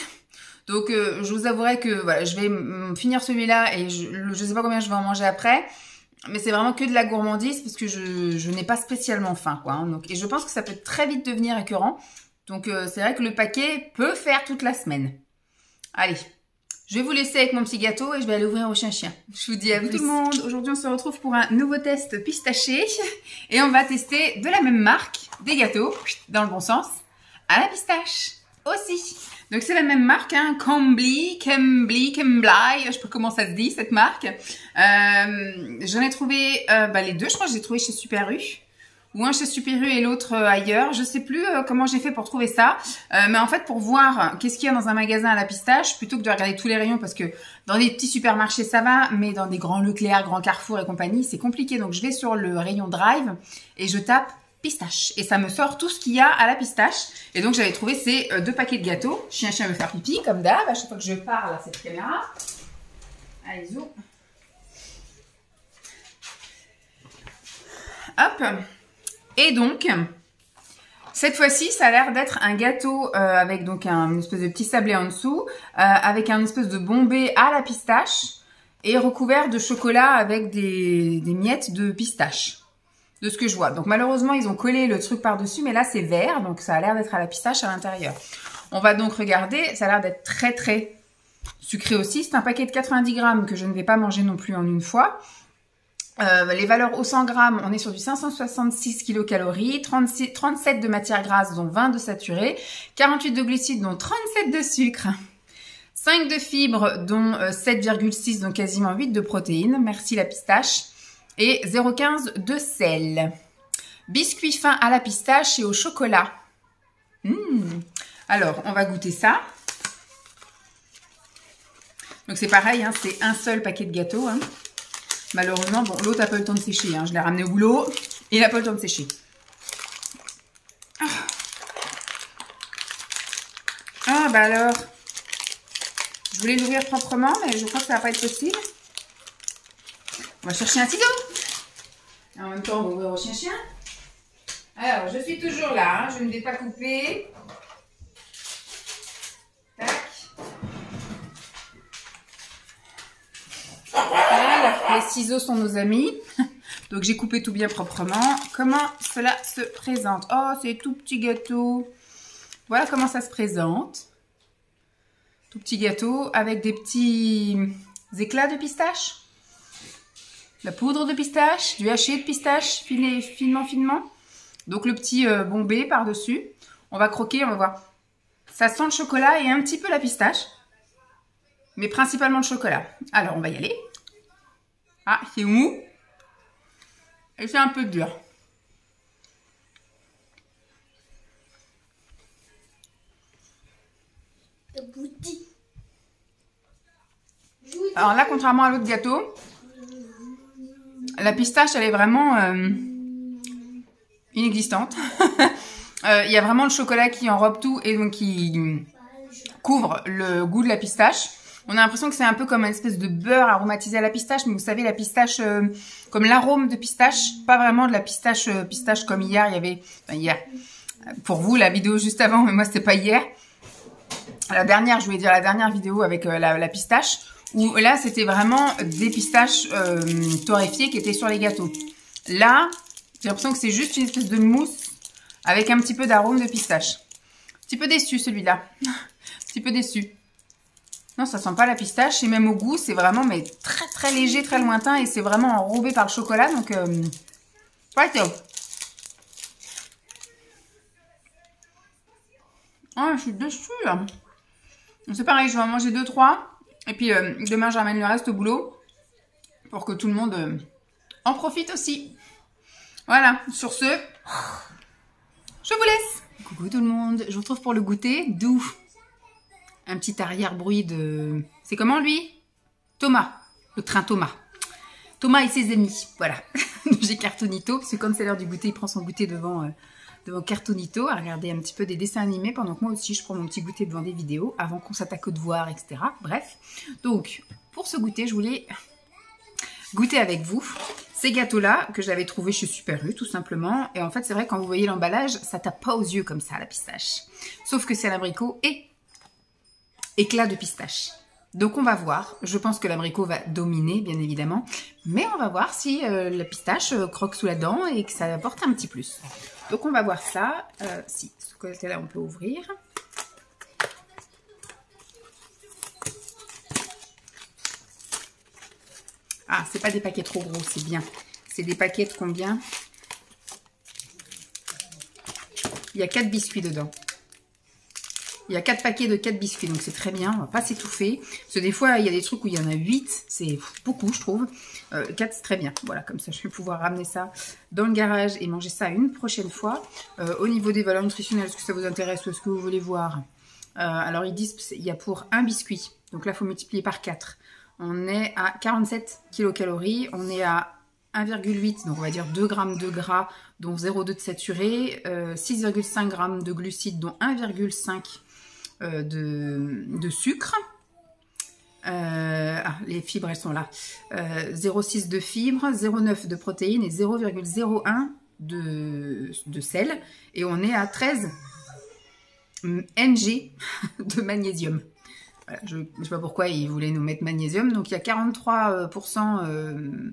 Donc, je vous avouerai que voilà, je vais finir celui-là et je sais pas combien je vais en manger après. Mais c'est vraiment que de la gourmandise parce que je n'ai pas spécialement faim, quoi. Hein. Donc, et je pense que ça peut très vite devenir écœurant. Donc, c'est vrai que le paquet peut faire toute la semaine. Allez, je vais vous laisser avec mon petit gâteau et je vais aller ouvrir au chien-chien. Je vous dis à vous tout le monde. Aujourd'hui, on se retrouve pour un nouveau test pistaché. Et on va tester de la même marque des gâteaux, dans le bon sens, à la pistache aussi. Donc, c'est la même marque, hein, Cambly, je sais pas comment ça se dit, cette marque. J'en ai trouvé, les deux, je crois que j'ai trouvé chez Super U. Ou un chez Super U et l'autre ailleurs. Je sais plus comment j'ai fait pour trouver ça. Mais en fait, pour voir qu'est-ce qu'il y a dans un magasin à la pistache, plutôt que de regarder tous les rayons, parce que dans des petits supermarchés, ça va, mais dans des grands Leclerc, grands Carrefour et compagnie, c'est compliqué. Donc, je vais sur le rayon Drive et je tape pistache. Et ça me sort tout ce qu'il y a à la pistache. Et donc, j'avais trouvé ces deux paquets de gâteaux. Chien veut faire pipi, comme d'hab, à chaque fois que je parle à cette caméra. Allez, zoom. Hop. Et donc, cette fois-ci, ça a l'air d'être un gâteau avec donc une espèce de petit sablé en dessous, avec un espèce de bombé à la pistache et recouvert de chocolat avec des miettes de pistache. De ce que je vois. Donc malheureusement, ils ont collé le truc par-dessus, mais là c'est vert, donc ça a l'air d'être à la pistache à l'intérieur. On va donc regarder, ça a l'air d'être très très sucré aussi. C'est un paquet de 90 grammes que je ne vais pas manger non plus en une fois. Les valeurs au 100 grammes, on est sur du 566 kilocalories, 37 de matière grasse, dont 20 de saturé, 48 de glucides, dont 37 de sucre, 5 de fibres, dont 7,6, donc quasiment 8 de protéines. Merci la pistache. Et 0,15 de sel. Biscuit fin à la pistache et au chocolat. Alors, on va goûter ça. Donc, c'est pareil, hein, c'est un seul paquet de gâteaux. Hein. Malheureusement, bon, l'autre n'a pas eu le temps de sécher. Hein. Je l'ai ramené au boulot et il n'a pas eu le temps de sécher. Ah, bah alors. Je voulais l'ouvrir proprement, mais je crois que ça va pas être possible. On va chercher un ciseau. En même temps, on va ouvrir au chien. Alors, je suis toujours là. Hein. Je ne vais pas couper. Tac. Voilà. Les ciseaux sont nos amis. Donc, j'ai coupé tout bien proprement. Comment cela se présente? Oh, c'est tout petit gâteau. Voilà comment ça se présente. Tout petit gâteau avec des petits éclats de pistache. La poudre de pistache, du haché de pistache, filé finement. Donc le petit bombé par-dessus. On va croquer, on va voir. Ça sent le chocolat et un petit peu la pistache. Mais principalement le chocolat. Alors on va y aller. Ah, c'est mou. Et c'est un peu dur. Alors là, contrairement à l'autre gâteau, la pistache, elle est vraiment inexistante. Il y a vraiment le chocolat qui enrobe tout et donc qui couvre le goût de la pistache. On a l'impression que c'est un peu comme une espèce de beurre aromatisé à la pistache, mais vous savez, la pistache, comme l'arôme de pistache, pas vraiment de la pistache comme hier, il y avait, enfin hier, pour vous, la vidéo juste avant, mais moi, c'était pas hier. La dernière, je voulais dire la dernière vidéo avec la pistache, où là, c'était vraiment des pistaches torréfiées qui étaient sur les gâteaux. Là, j'ai l'impression que c'est juste une espèce de mousse avec un petit peu d'arôme de pistache. Un petit peu déçu, celui-là. Un petit peu déçu. Non, ça sent pas la pistache. Et même au goût, c'est vraiment mais très très léger, très lointain. Et c'est vraiment enrobé par le chocolat. Donc, pas top. Oh, je suis déçue, là. C'est pareil, je vais en manger 2-3. Et puis, demain, j'amène le reste au boulot. Pour que tout le monde en profite aussi. Voilà, sur ce, je vous laisse. Coucou tout le monde, je vous retrouve pour le goûter. D'où un petit arrière-bruit de... C'est comment lui? Thomas, le train Thomas. Thomas et ses amis, voilà. J'ai Cartonito, parce que quand c'est l'heure du goûter, il prend son goûter devant Cartonito, à regarder un petit peu des dessins animés, pendant que moi aussi je prends mon petit goûter devant des vidéos, avant qu'on s'attaque aux devoirs, etc. Bref, donc, pour pour ce goûter, je voulais goûter avec vous ces gâteaux-là que j'avais trouvés chez Super U, tout simplement. Et en fait, c'est vrai, quand vous voyez l'emballage, ça tape pas aux yeux comme ça, la pistache. Sauf que c'est à l'abricot et éclat de pistache. Donc on va voir, je pense que l'abricot va dominer bien évidemment, mais on va voir si la pistache croque sous la dent et que ça apporte un petit plus. Donc on va voir ça, si ce côté-là on peut ouvrir. Ah, c'est pas des paquets trop gros, c'est bien. C'est des paquets de combien? Il y a 4 biscuits dedans. Il y a 4 paquets de 4 biscuits, donc c'est très bien, on va pas s'étouffer. Parce que des fois, il y a des trucs où il y en a 8, c'est beaucoup, je trouve. 4, c'est très bien. Voilà, comme ça, je vais pouvoir ramener ça dans le garage et manger ça une prochaine fois. Au niveau des valeurs nutritionnelles, est-ce que ça vous intéresse ou est-ce que vous voulez voir? Alors, ils disent qu'il y a pour un biscuit, donc là, il faut multiplier par 4. On est à 47 kilocalories, on est à 1,8, donc on va dire 2 grammes de gras, dont 0,2 de saturé, 6,5 grammes de glucides, dont 1,5 de sucre. Les fibres, elles sont là. 0,6 de fibres, 0,9 de protéines et 0,01 de sel. Et on est à 13 Ng de magnésium. Voilà, je ne sais pas pourquoi ils voulaient nous mettre magnésium. Donc il y a 43%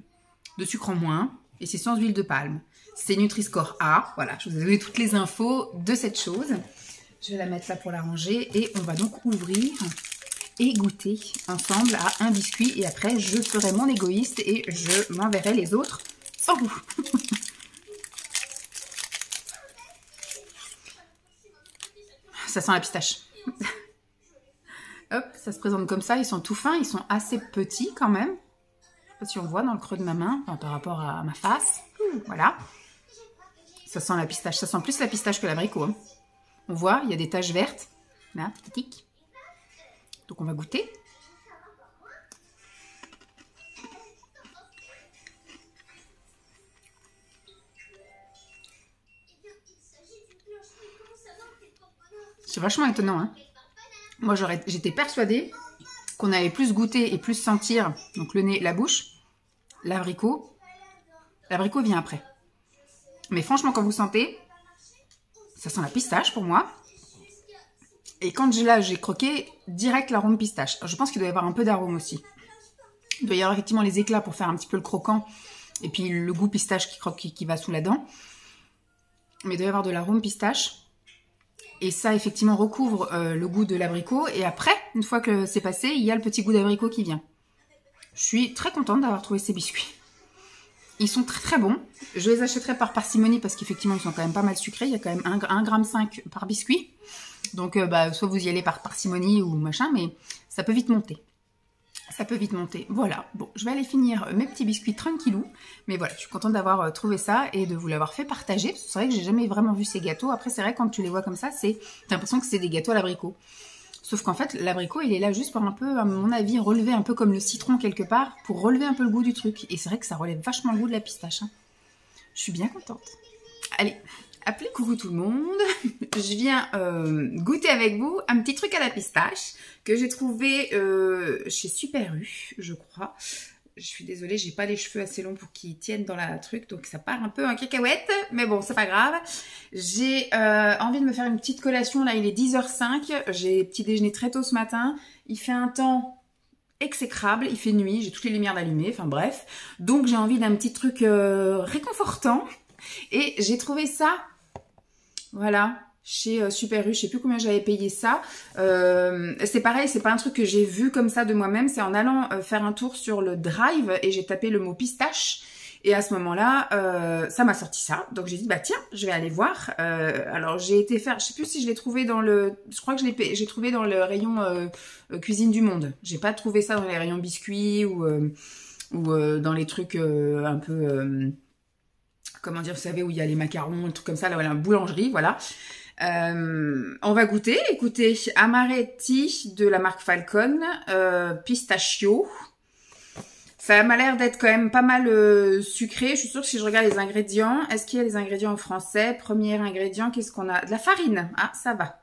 de sucre en moins. Et c'est sans huile de palme. C'est Nutri-Score A. Voilà, je vous ai donné toutes les infos de cette chose. Je vais la mettre là pour la ranger et on va donc ouvrir et goûter ensemble à un biscuit. Et après, je ferai mon égoïste et je m'enverrai les autres sans goût. Ça sent la pistache. Hop, ça se présente comme ça. Ils sont tout fins, ils sont assez petits quand même. Je sais pas si on voit dans le creux de ma main, enfin, par rapport à ma face. Voilà. Ça sent la pistache. Ça sent plus la pistache que l'abricot. Hein. On voit, il y a des taches vertes. Là, petites. Donc on va goûter. C'est vachement étonnant. Hein. Moi, j'étais persuadée qu'on allait plus goûter et plus sentir, donc le nez, la bouche, l'abricot. L'abricot vient après. Mais franchement, quand vous sentez, ça sent la pistache pour moi. Et quand j'ai croqué, direct l'arôme pistache. Alors, je pense qu'il doit y avoir un peu d'arôme aussi. Il doit y avoir effectivement les éclats pour faire un petit peu le croquant. Et puis le goût pistache qui va sous la dent. Mais il doit y avoir de l'arôme pistache. Et ça, effectivement, recouvre le goût de l'abricot. Et après, une fois que c'est passé, il y a le petit goût d'abricot qui vient. Je suis très contente d'avoir trouvé ces biscuits. Ils sont très très bons. Je les achèterai par parcimonie parce qu'effectivement, ils sont quand même pas mal sucrés. Il y a quand même 1,5 g par biscuit. Donc, soit vous y allez par parcimonie ou machin, mais ça peut vite monter. Ça peut vite monter. Voilà. Bon, je vais aller finir mes petits biscuits tranquillou. Mais voilà, je suis contente d'avoir trouvé ça et de vous l'avoir fait partager. Parce que c'est vrai que j'ai jamais vraiment vu ces gâteaux. Après, c'est vrai, quand tu les vois comme ça, t'as l'impression que c'est des gâteaux à l'abricot. Sauf qu'en fait, l'abricot, il est là juste pour un peu, à mon avis, relever un peu comme le citron quelque part, pour relever un peu le goût du truc. Et c'est vrai que ça relève vachement le goût de la pistache. Hein. Je suis bien contente. Allez, appelez coucou tout le monde. Je viens goûter avec vous un petit truc à la pistache que j'ai trouvé chez Super U, je crois. Je suis désolée, j'ai pas les cheveux assez longs pour qu'ils tiennent dans la truc, donc ça part un peu en cacahuète, mais bon, c'est pas grave. J'ai envie de me faire une petite collation, là il est 10h05, j'ai petit déjeuner très tôt ce matin, il fait un temps exécrable, il fait nuit, j'ai toutes les lumières allumées, enfin bref. Donc j'ai envie d'un petit truc réconfortant, et j'ai trouvé ça, voilà, chez Super U, je sais plus combien j'avais payé ça. C'est pareil, c'est pas un truc que j'ai vu comme ça de moi-même, c'est en allant faire un tour sur le Drive et j'ai tapé le mot pistache. Et à ce moment-là, ça m'a sorti ça. Donc j'ai dit, bah tiens, je vais aller voir. Alors j'ai été faire, je sais plus si je l'ai trouvé dans le, je crois que j'ai trouvé dans le rayon cuisine du monde. J'ai pas trouvé ça dans les rayons biscuits ou dans les trucs un peu, comment dire, vous savez, où il y a les macarons, un truc comme ça, là, voilà, boulangerie, voilà. On va goûter. Écoutez, Amaretti de la marque Falcon, pistachio. Ça m'a l'air d'être quand même pas mal sucré. Je suis sûre que si je regarde les ingrédients, est-ce qu'il y a les ingrédients en français? Premier ingrédient, qu'est-ce qu'on a? De la farine. Ah, ça va.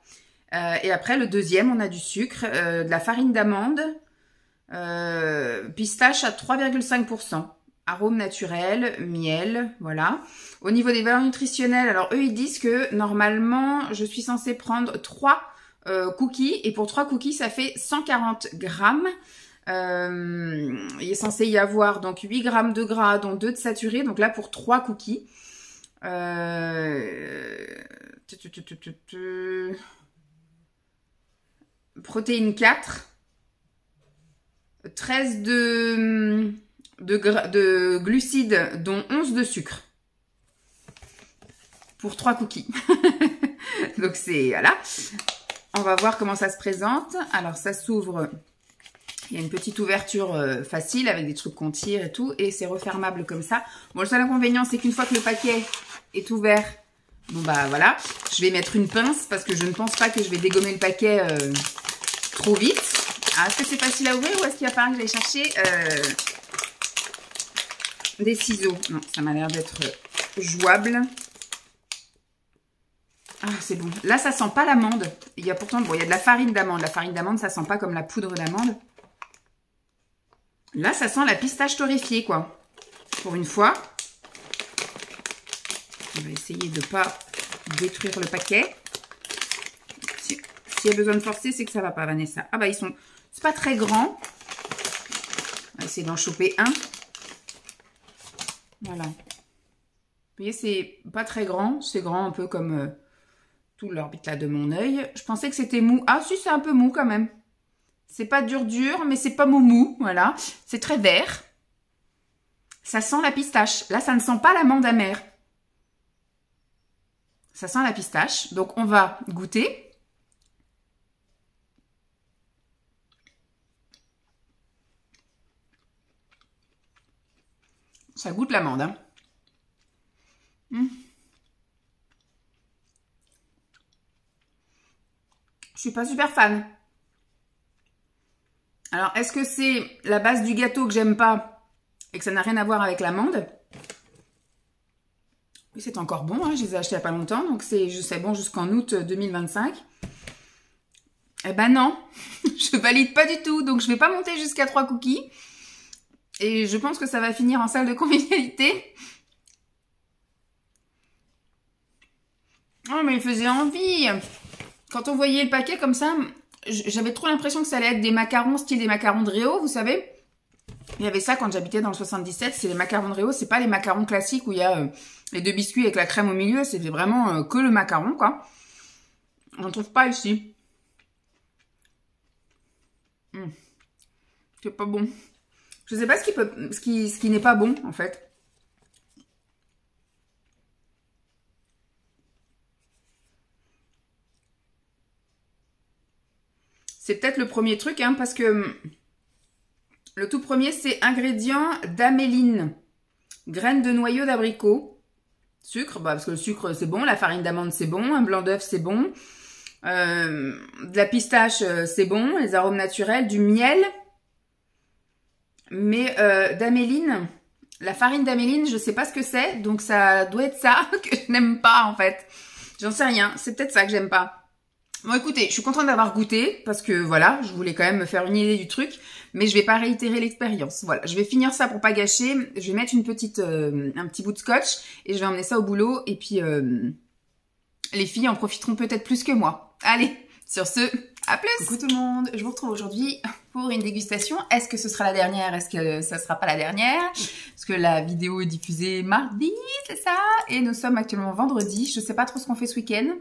Et après, le deuxième, on a du sucre, de la farine d'amande, Pistache à 3,5%. Arôme naturel, miel, voilà. Au niveau des valeurs nutritionnelles, alors eux, ils disent que normalement, je suis censée prendre 3 cookies. Et pour 3 cookies, ça fait 140 grammes. Il est censé y avoir donc 8 grammes de gras, dont 2 de saturé. Donc là, pour 3 cookies. Protéines 4. 13 de glucides, dont 11 de sucre. Pour 3 cookies. Donc c'est, voilà. On va voir comment ça se présente. Alors ça s'ouvre, il y a une petite ouverture facile avec des trucs qu'on tire et tout. Et c'est refermable comme ça. Bon, le seul inconvénient, c'est qu'une fois que le paquet est ouvert, bon bah voilà. Je vais mettre une pince parce que je ne pense pas que je vais dégommer le paquet trop vite. Ah, est-ce que c'est facile à ouvrir ou est-ce qu'il va falloir que j'aille chercher des ciseaux? Non, ça m'a l'air d'être jouable. Ah, c'est bon. Là, ça sent pas l'amande. Il y a pourtant, bon, il y a de la farine d'amande. La farine d'amande, ça sent pas comme la poudre d'amande. Là, ça sent la pistache torréfiée, quoi. Pour une fois. On va essayer de pas détruire le paquet. S'il y a besoin de forcer, c'est que ça va pas, Vanessa. Ah bah, ils sont... C'est pas très grand. On va essayer d'en choper un. Voilà. Vous voyez, c'est pas très grand. C'est grand un peu comme tout l'orbite là de mon œil. Je pensais que c'était mou. Ah si, c'est un peu mou quand même. C'est pas dur, mais c'est pas mou. Voilà. C'est très vert. Ça sent la pistache. Là, ça ne sent pas l'amande amère. Ça sent la pistache. Donc, on va goûter. Ça goûte l'amande. Hein. Je suis pas super fan. Alors, est-ce que c'est la base du gâteau que j'aime pas et que ça n'a rien à voir avec l'amande? Oui, c'est encore bon. Hein, je les ai achetés il n'y a pas longtemps. Donc, c'est bon jusqu'en août 2025. Eh ben non, je valide pas du tout. Donc, je vais pas monter jusqu'à 3 cookies. Et je pense que ça va finir en salle de convivialité. Oh, mais il faisait envie. Quand on voyait le paquet comme ça, j'avais trop l'impression que ça allait être des macarons, style des macarons de Réau, vous savez. Il y avait ça quand j'habitais dans le 77, c'est les macarons de Réau. C'est pas les macarons classiques où il y a les 2 biscuits avec la crème au milieu. C'était vraiment que le macaron, quoi. On ne trouve pas ici. C'est pas bon. Je sais pas ce qui n'est pas bon, en fait. C'est peut-être le premier truc, hein, parce que le tout premier, c'est ingrédients d'améline. Graines de noyau d'abricot. Sucre, bah, parce que le sucre, c'est bon. La farine d'amande, c'est bon. Un blanc d'œuf, c'est bon. De la pistache, c'est bon. Les arômes naturels. Du miel. Mais d'améline, la farine d'améline, je sais pas ce que c'est. Donc ça doit être ça que je n'aime pas, en fait. J'en sais rien. C'est peut-être ça que j'aime pas. Bon, écoutez, je suis contente d'avoir goûté parce que voilà, je voulais quand même me faire une idée du truc, mais je vais pas réitérer l'expérience. Voilà, je vais finir ça pour pas gâcher. Je vais mettre un petit bout de scotch et je vais emmener ça au boulot et puis les filles en profiteront peut-être plus que moi. Allez, sur ce, à plus. Coucou tout le monde, je vous retrouve aujourd'hui pour une dégustation. Est-ce que ce sera la dernière? Est-ce que ça sera pas la dernière? Parce que la vidéo est diffusée mardi, c'est ça? Et nous sommes actuellement vendredi. Je sais pas trop ce qu'on fait ce week-end.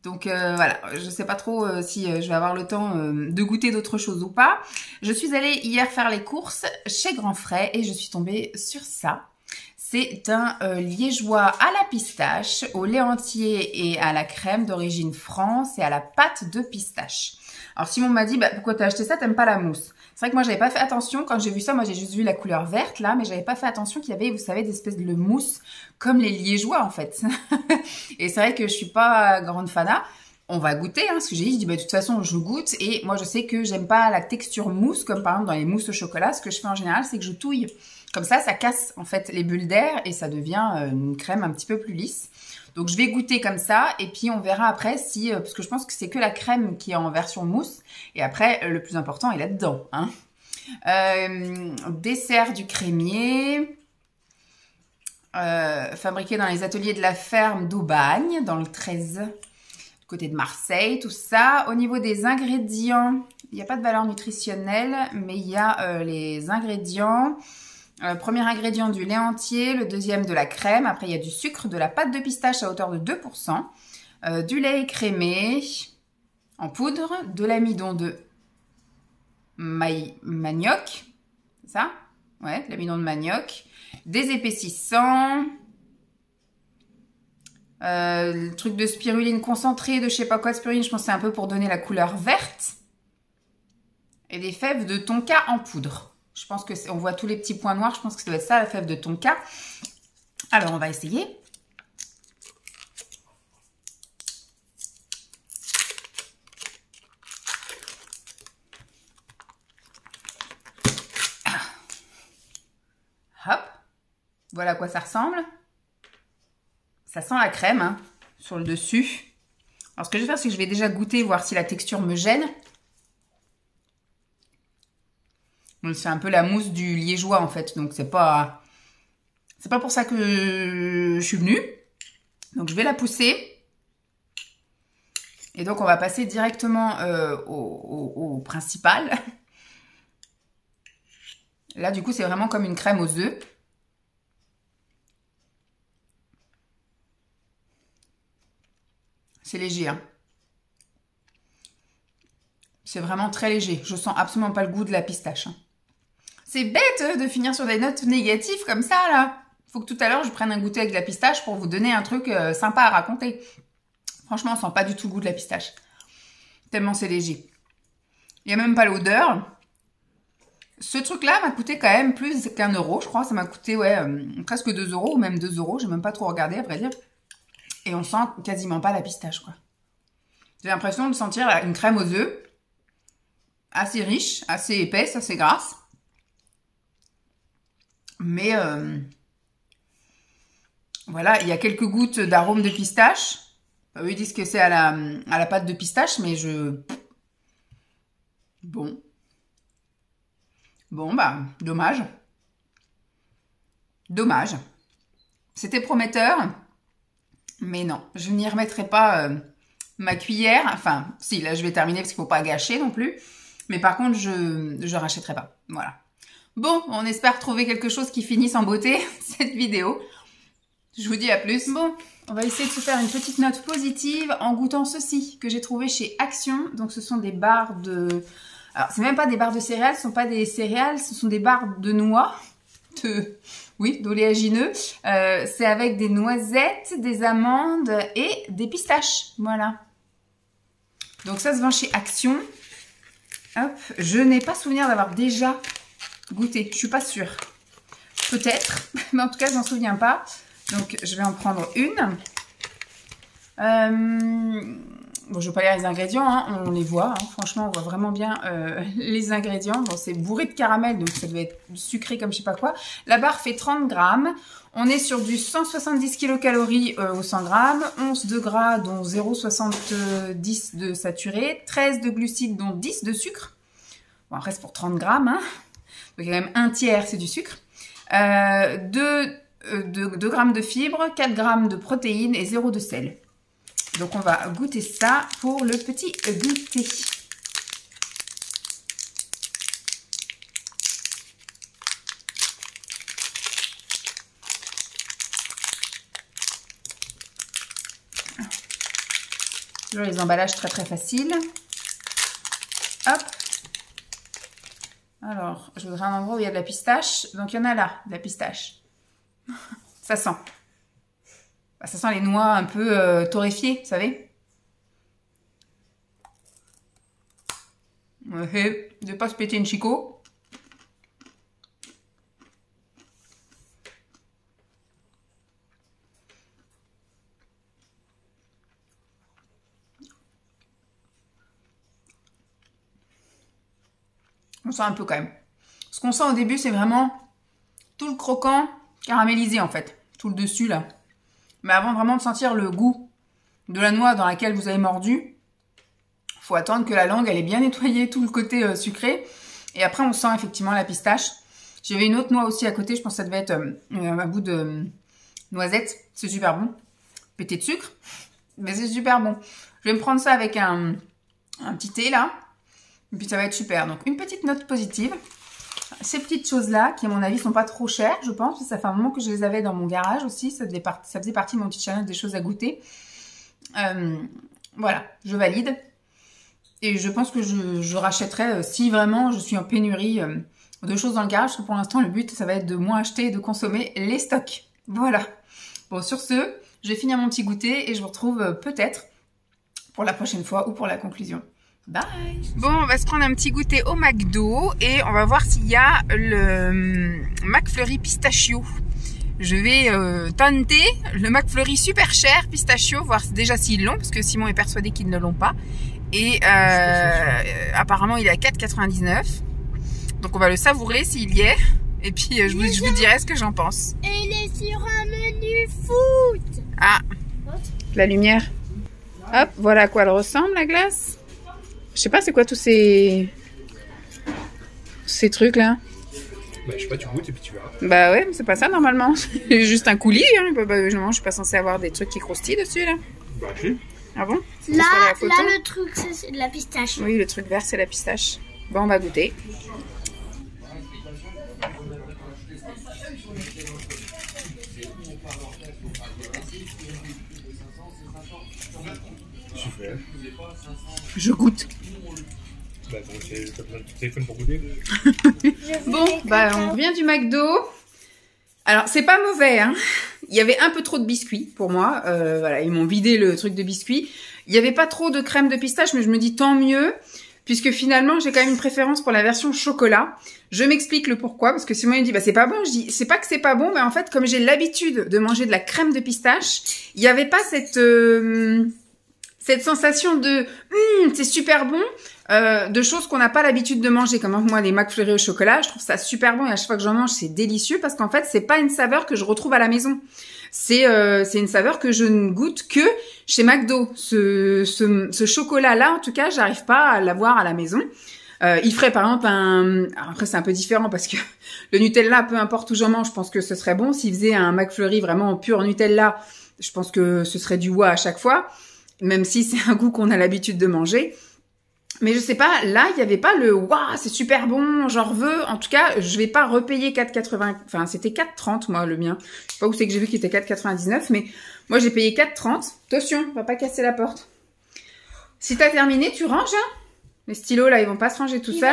Donc voilà, je sais pas trop si je vais avoir le temps de goûter d'autres choses ou pas. Je suis allée hier faire les courses chez Grand Frais et je suis tombée sur ça. C'est un liégeois à la pistache, au lait entier et à la crème d'origine France et à la pâte de pistache. Alors Simon m'a dit, bah, pourquoi t'as acheté ça, t'aimes pas la mousse? C'est vrai que moi j'avais pas fait attention, quand j'ai vu ça, moi j'ai juste vu la couleur verte là, mais j'avais pas fait attention qu'il y avait, vous savez, des espèces de mousse comme les liégeois en fait. Et c'est vrai que je suis pas grande fana. On va goûter, hein, ce que j'ai dit, je dis bah, de toute façon je goûte et moi je sais que j'aime pas la texture mousse, comme par exemple dans les mousses au chocolat, ce que je fais en général c'est que je touille. Comme ça casse en fait les bulles d'air et ça devient une crème un petit peu plus lisse. Donc je vais goûter comme ça et puis on verra après si, parce que je pense que c'est que la crème qui est en version mousse et après le plus important est là-dedans. Hein. Dessert du crémier. Fabriqué dans les ateliers de la ferme d'Aubagne, dans le 13, du côté de Marseille, tout ça. Au niveau des ingrédients, il n'y a pas de valeur nutritionnelle, mais il y a les ingrédients. Premier ingrédient, du lait entier, le deuxième, de la crème. Après, il y a du sucre, de la pâte de pistache à hauteur de 2%, du lait écrémé en poudre, de l'amidon de manioc, c'est ça? Ouais, l'amidon de manioc, des épaississants, le truc de spiruline concentrée, de je sais pas quoi de spiruline, je pense que c'est un peu pour donner la couleur verte, et des fèves de tonka en poudre. Je pense que on voit tous les petits points noirs, je pense que ça doit être ça, la fève de tonka. Alors, on va essayer. Hop, voilà à quoi ça ressemble. Ça sent la crème hein, sur le dessus. Alors ce que je vais faire, c'est que je vais déjà goûter, voir si la texture me gêne. C'est un peu la mousse du liégeois en fait, donc c'est pas pour ça que je suis venue. Donc je vais la pousser. Et donc on va passer directement au principal. Là, du coup, c'est vraiment comme une crème aux œufs. C'est léger, hein. C'est vraiment très léger. Je sens absolument pas le goût de la pistache. Hein. C'est bête de finir sur des notes négatives comme ça, là. Faut que tout à l'heure, je prenne un goûter avec de la pistache pour vous donner un truc sympa à raconter. Franchement, on sent pas du tout le goût de la pistache. Tellement c'est léger. Il n'y a même pas l'odeur. Ce truc-là m'a coûté quand même plus qu'1 euro, je crois. Ça m'a coûté, ouais, presque 2 euros ou même 2 euros. J'ai même pas trop regardé, à vrai dire. Et on sent quasiment pas la pistache, quoi. J'ai l'impression de sentir une crème aux œufs. Assez riche, assez épaisse, assez grasse. Mais, voilà, il y a quelques gouttes d'arôme de pistache. Eux, ils disent que c'est à la pâte de pistache, mais Bon. Bon, bah, dommage. Dommage. C'était prometteur, mais non, je n'y remettrai pas ma cuillère. Enfin, si, là, je vais terminer parce qu'il ne faut pas gâcher non plus. Mais par contre, je rachèterai pas. Voilà. Bon, on espère trouver quelque chose qui finisse en beauté, cette vidéo. Je vous dis à plus. Bon, on va essayer de se faire une petite note positive en goûtant ceci que j'ai trouvé chez Action. Donc, ce sont des barres de... Alors, c'est même pas des barres de céréales, ce sont pas des céréales, ce sont des barres de noix, d'oléagineux. C'est avec des noisettes, des amandes et des pistaches, voilà. Donc ça se vend chez Action. Hop, je n'ai pas souvenir d'avoir déjà goûté, je suis pas sûre. Peut-être, mais en tout cas, je m'en souviens pas. Donc, je vais en prendre une. Bon, je ne vais pas lire les ingrédients, hein, on les voit. Hein, franchement, on voit vraiment bien les ingrédients. Bon, c'est bourré de caramel, donc ça doit être sucré comme je sais pas quoi. La barre fait 30 grammes. On est sur du 170 kilocalories au 100 grammes, 11 de gras, dont 0,70 de saturé, 13 de glucides, dont 10 de sucre. Bon, reste pour 30 grammes. Hein. Donc, il y a quand même un tiers, c'est du sucre. 2 grammes de fibres, 4 grammes de protéines et 0 de sel. Donc, on va goûter ça pour le petit goûter. Toujours les emballages très très faciles. Hop. Alors, je voudrais un endroit où il y a de la pistache. Donc, il y en a là, de la pistache. Ça sent. Ça sent les noix un peu torréfiées, vous savez. Okay. De ne pas se péter une chicot. On sent un peu quand même. Ce qu'on sent au début, c'est vraiment tout le croquant caramélisé en fait. Tout le dessus là. Mais avant vraiment de sentir le goût de la noix dans laquelle vous avez mordu, il faut attendre que la langue elle est bien nettoyée, tout le côté sucré. Et après, on sent effectivement la pistache. J'avais une autre noix aussi à côté. Je pense que ça devait être un bout de noisette. C'est super bon. Pété de sucre. Mais c'est super bon. Je vais me prendre ça avec un petit thé là. Et puis ça va être super. Donc une petite note positive. Ces petites choses-là, qui à mon avis sont pas trop chères, je pense. Ça fait un moment que je les avais dans mon garage aussi. Ça faisait partie de mon petit challenge des choses à goûter. Voilà, je valide. Et je pense que je rachèterai si vraiment je suis en pénurie de choses dans le garage. Parce que pour l'instant, le but, ça va être de moins acheter et de consommer les stocks. Voilà. Bon, sur ce, je vais finir mon petit goûter et je vous retrouve peut-être pour la prochaine fois ou pour la conclusion. Bye. Bon, on va se prendre un petit goûter au McDo et on va voir s'il y a le McFlurry pistachio. Je vais tenter le McFlurry super cher pistachio, voir déjà s'ils l'ont, parce que Simon est persuadé qu'ils ne l'ont pas. Et apparemment, il est à 4,99 €. Donc, on va le savourer s'il y est. Et puis, je vous dirai ce que j'en pense. Et il est sur un menu foot. Ah, la lumière. Hop, voilà à quoi elle ressemble, la glace. Je sais pas, c'est quoi tous ces trucs là? Bah, je sais pas, tu goûtes et puis tu verras. Bah ouais, mais c'est pas ça normalement. C'est juste un coulis. Hein. Normalement, je suis pas censée avoir des trucs qui croustillent dessus là. Bah, si. Ah bon? Là, le truc, c'est de la pistache. Oui, le truc vert, c'est la pistache. Bon, on va goûter. Super. Je goûte. Bah, donc, t'as besoin de ton téléphone pour goûter. Bon, bah, on revient du McDo. Alors, c'est pas mauvais, hein. Il y avait un peu trop de biscuits pour moi. Voilà, ils m'ont vidé le truc de biscuits. Il y avait pas trop de crème de pistache, mais je me dis tant mieux, puisque finalement, j'ai quand même une préférence pour la version chocolat. Je m'explique le pourquoi, parce que Simon il dit, bah, c'est pas bon. Je dis, c'est pas que c'est pas bon, mais en fait, comme j'ai l'habitude de manger de la crème de pistache, il y avait pas cette sensation de c'est super bon, de choses qu'on n'a pas l'habitude de manger, comme moi les McFlurry au chocolat, je trouve ça super bon et à chaque fois que j'en mange c'est délicieux parce qu'en fait c'est pas une saveur que je retrouve à la maison, c'est une saveur que je ne goûte que chez McDo. Ce chocolat là en tout cas j'arrive pas à l'avoir à la maison. Il ferait par exemple alors après c'est un peu différent parce que le Nutella, peu importe où j'en mange, je pense que ce serait bon. S'il faisait un McFlurry vraiment pur Nutella, je pense que ce serait du wa à chaque fois. Même si c'est un goût qu'on a l'habitude de manger. Mais je sais pas, là, il n'y avait pas le « Waouh, c'est super bon, j'en veux ». En tout cas, je vais pas repayer 4,80. Enfin, c'était 4,30 moi, le mien. Je sais pas où c'est que j'ai vu qu'il était 4,99, mais moi, j'ai payé 4,30. Attention, on va pas casser la porte. Si t'as terminé, tu ranges, hein. Les stylos, là, ils vont pas se ranger tout seuls.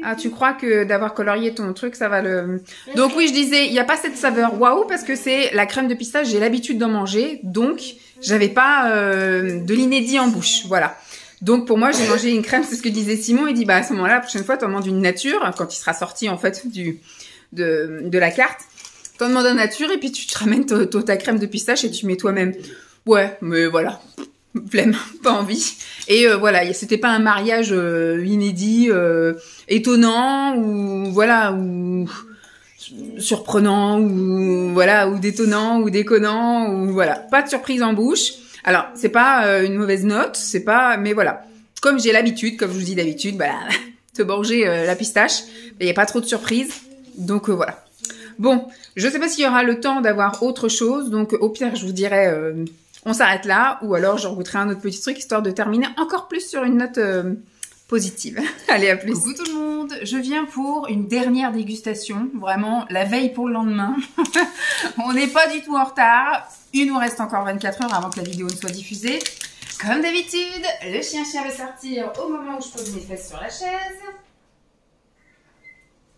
Ah, tu crois que d'avoir colorié ton truc, ça va le... Donc oui, je disais, il n'y a pas cette saveur waouh parce que c'est la crème de pistache, j'ai l'habitude d'en manger, donc j'avais pas de l'inédit en bouche, voilà. Donc pour moi, j'ai mangé une crème, c'est ce que disait Simon, il dit, bah à ce moment-là, la prochaine fois, t'en demandes une nature, quand il sera sorti en fait de la carte, t'en demandes une nature et puis tu te ramènes ta crème de pistache et tu mets toi-même. Ouais, mais voilà, flemme, pas envie. Et voilà, c'était pas un mariage inédit, étonnant ou voilà ou surprenant ou voilà ou détonnant ou déconnant ou voilà, pas de surprise en bouche. Alors c'est pas une mauvaise note, c'est pas, mais voilà, comme j'ai l'habitude, comme je vous dis d'habitude, voilà, de manger la pistache, il y a pas trop de surprises, donc voilà. Bon, je sais pas s'il y aura le temps d'avoir autre chose, donc au pire je vous dirai. On s'arrête là, ou alors j'en goûterai un autre petit truc, histoire de terminer encore plus sur une note positive. Allez, à plus. Coucou tout le monde, je viens pour une dernière dégustation, vraiment la veille pour le lendemain. On n'est pas du tout en retard, il nous reste encore 24 heures avant que la vidéo ne soit diffusée. Comme d'habitude, le chien-chien va sortir au moment où je pose mes fesses sur la chaise.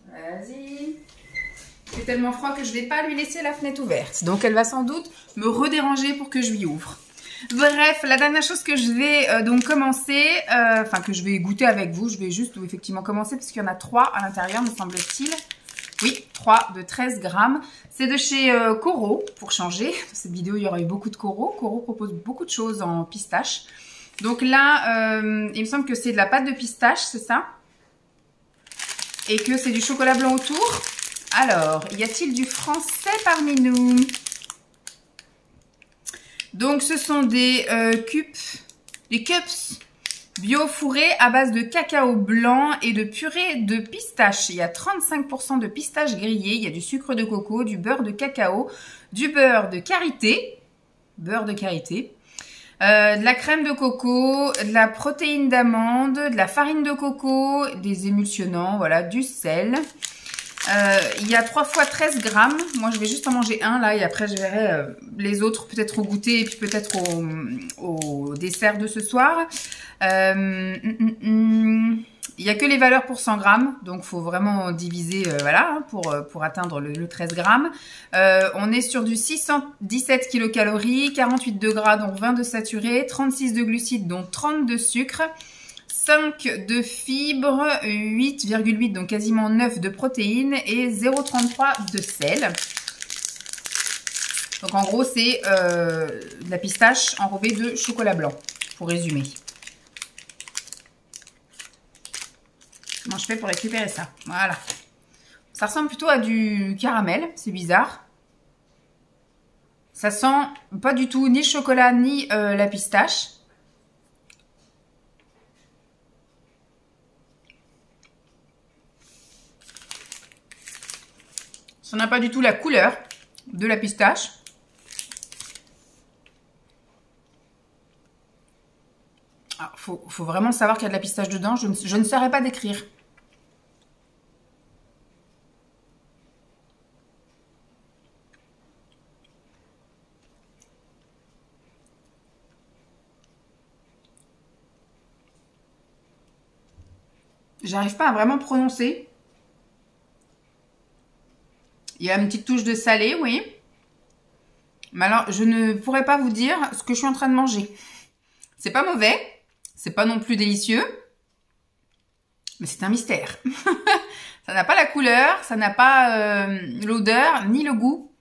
Vas-y. Il fait tellement froid que je vais pas lui laisser la fenêtre ouverte. Donc elle va sans doute me redéranger pour que je lui ouvre. Bref, la dernière chose que je vais donc commencer, enfin que je vais goûter avec vous, je vais juste effectivement commencer parce qu'il y en a 3 à l'intérieur me semble-t-il. Oui, 3 de 13 grammes. C'est de chez Coro, pour changer. Dans cette vidéo, il y aura eu beaucoup de Coro. Coro propose beaucoup de choses en pistache. Donc là, il me semble que c'est de la pâte de pistache, c'est ça? Et que c'est du chocolat blanc autour. Alors, y a-t-il du français parmi nous? Donc, ce sont des cups Bio fourré à base de cacao blanc et de purée de pistache. Il y a 35% de pistache grillée. Il y a du sucre de coco, du beurre de cacao, du beurre de karité. Beurre de karité. De la crème de coco, de la protéine d'amande, de la farine de coco, des émulsionnants, voilà, du sel. Il y a 3 fois 13 grammes. Moi, je vais juste en manger un là et après, je verrai les autres peut-être au goûter et puis peut-être au dessert de ce soir. Il n'y a que les valeurs pour 100 grammes, donc il faut vraiment diviser voilà, pour atteindre le 13 grammes. On est sur du 617 kilocalories, 48 de gras, donc 20 de saturé, 36 de glucides, donc 30 de sucre, 5 de fibres, 8,8, donc quasiment 9 de protéines et 0,33 de sel. Donc en gros, c'est de la pistache enrobée de chocolat blanc, pour résumer. Comment je fais pour récupérer ça? Voilà. Ça ressemble plutôt à du caramel, c'est bizarre. Ça sent pas du tout ni le chocolat ni la pistache. Ça n'a pas du tout la couleur de la pistache. Ah, faut vraiment savoir qu'il y a de la pistache dedans. Je ne saurais pas décrire. J'arrive pas à vraiment prononcer. Il y a une petite touche de salé, oui. Mais alors, je ne pourrais pas vous dire ce que je suis en train de manger. C'est pas mauvais. C'est pas non plus délicieux. Mais c'est un mystère. Ça n'a pas la couleur, ça n'a pas l'odeur, ni le goût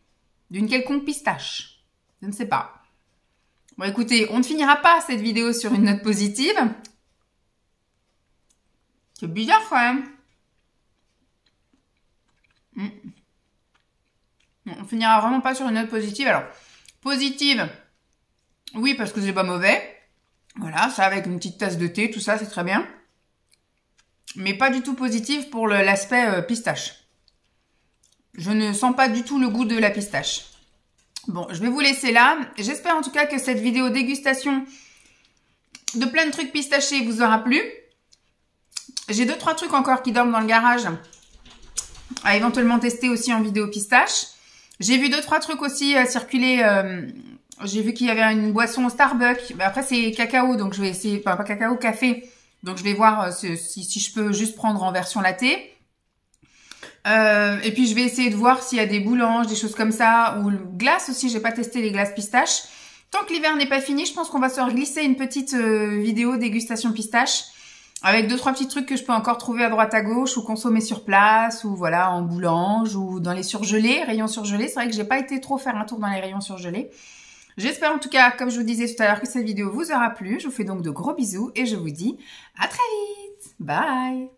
d'une quelconque pistache. Je ne sais pas. Bon, écoutez, on ne finira pas cette vidéo sur une note positive. C'est bizarre quand même. On finira vraiment pas sur une note positive. Alors, positive, oui, parce que c'est pas mauvais. Voilà, ça avec une petite tasse de thé, tout ça, c'est très bien. Mais pas du tout positive pour l'aspect pistache. Je ne sens pas du tout le goût de la pistache. Bon, je vais vous laisser là. J'espère en tout cas que cette vidéo dégustation de plein de trucs pistachés vous aura plu. J'ai 2-3 trucs encore qui dorment dans le garage à éventuellement tester aussi en vidéo pistache. J'ai vu 2-3 trucs aussi circuler. J'ai vu qu'il y avait une boisson au Starbucks. Après, c'est cacao, donc je vais essayer... Enfin, pas cacao, café. Donc, je vais voir si je peux juste prendre en version latte. Et puis, je vais essayer de voir s'il y a des boulanges, des choses comme ça. Ou glace aussi, j'ai pas testé les glaces pistaches. Tant que l'hiver n'est pas fini, je pense qu'on va se glisser une petite vidéo dégustation pistache. Avec 2-3 petits trucs que je peux encore trouver à droite à gauche ou consommer sur place ou voilà en boulange ou dans les surgelés, rayons surgelés. C'est vrai que j'ai pas été trop faire un tour dans les rayons surgelés. J'espère en tout cas, comme je vous disais tout à l'heure, que cette vidéo vous aura plu. Je vous fais donc de gros bisous et je vous dis à très vite. Bye!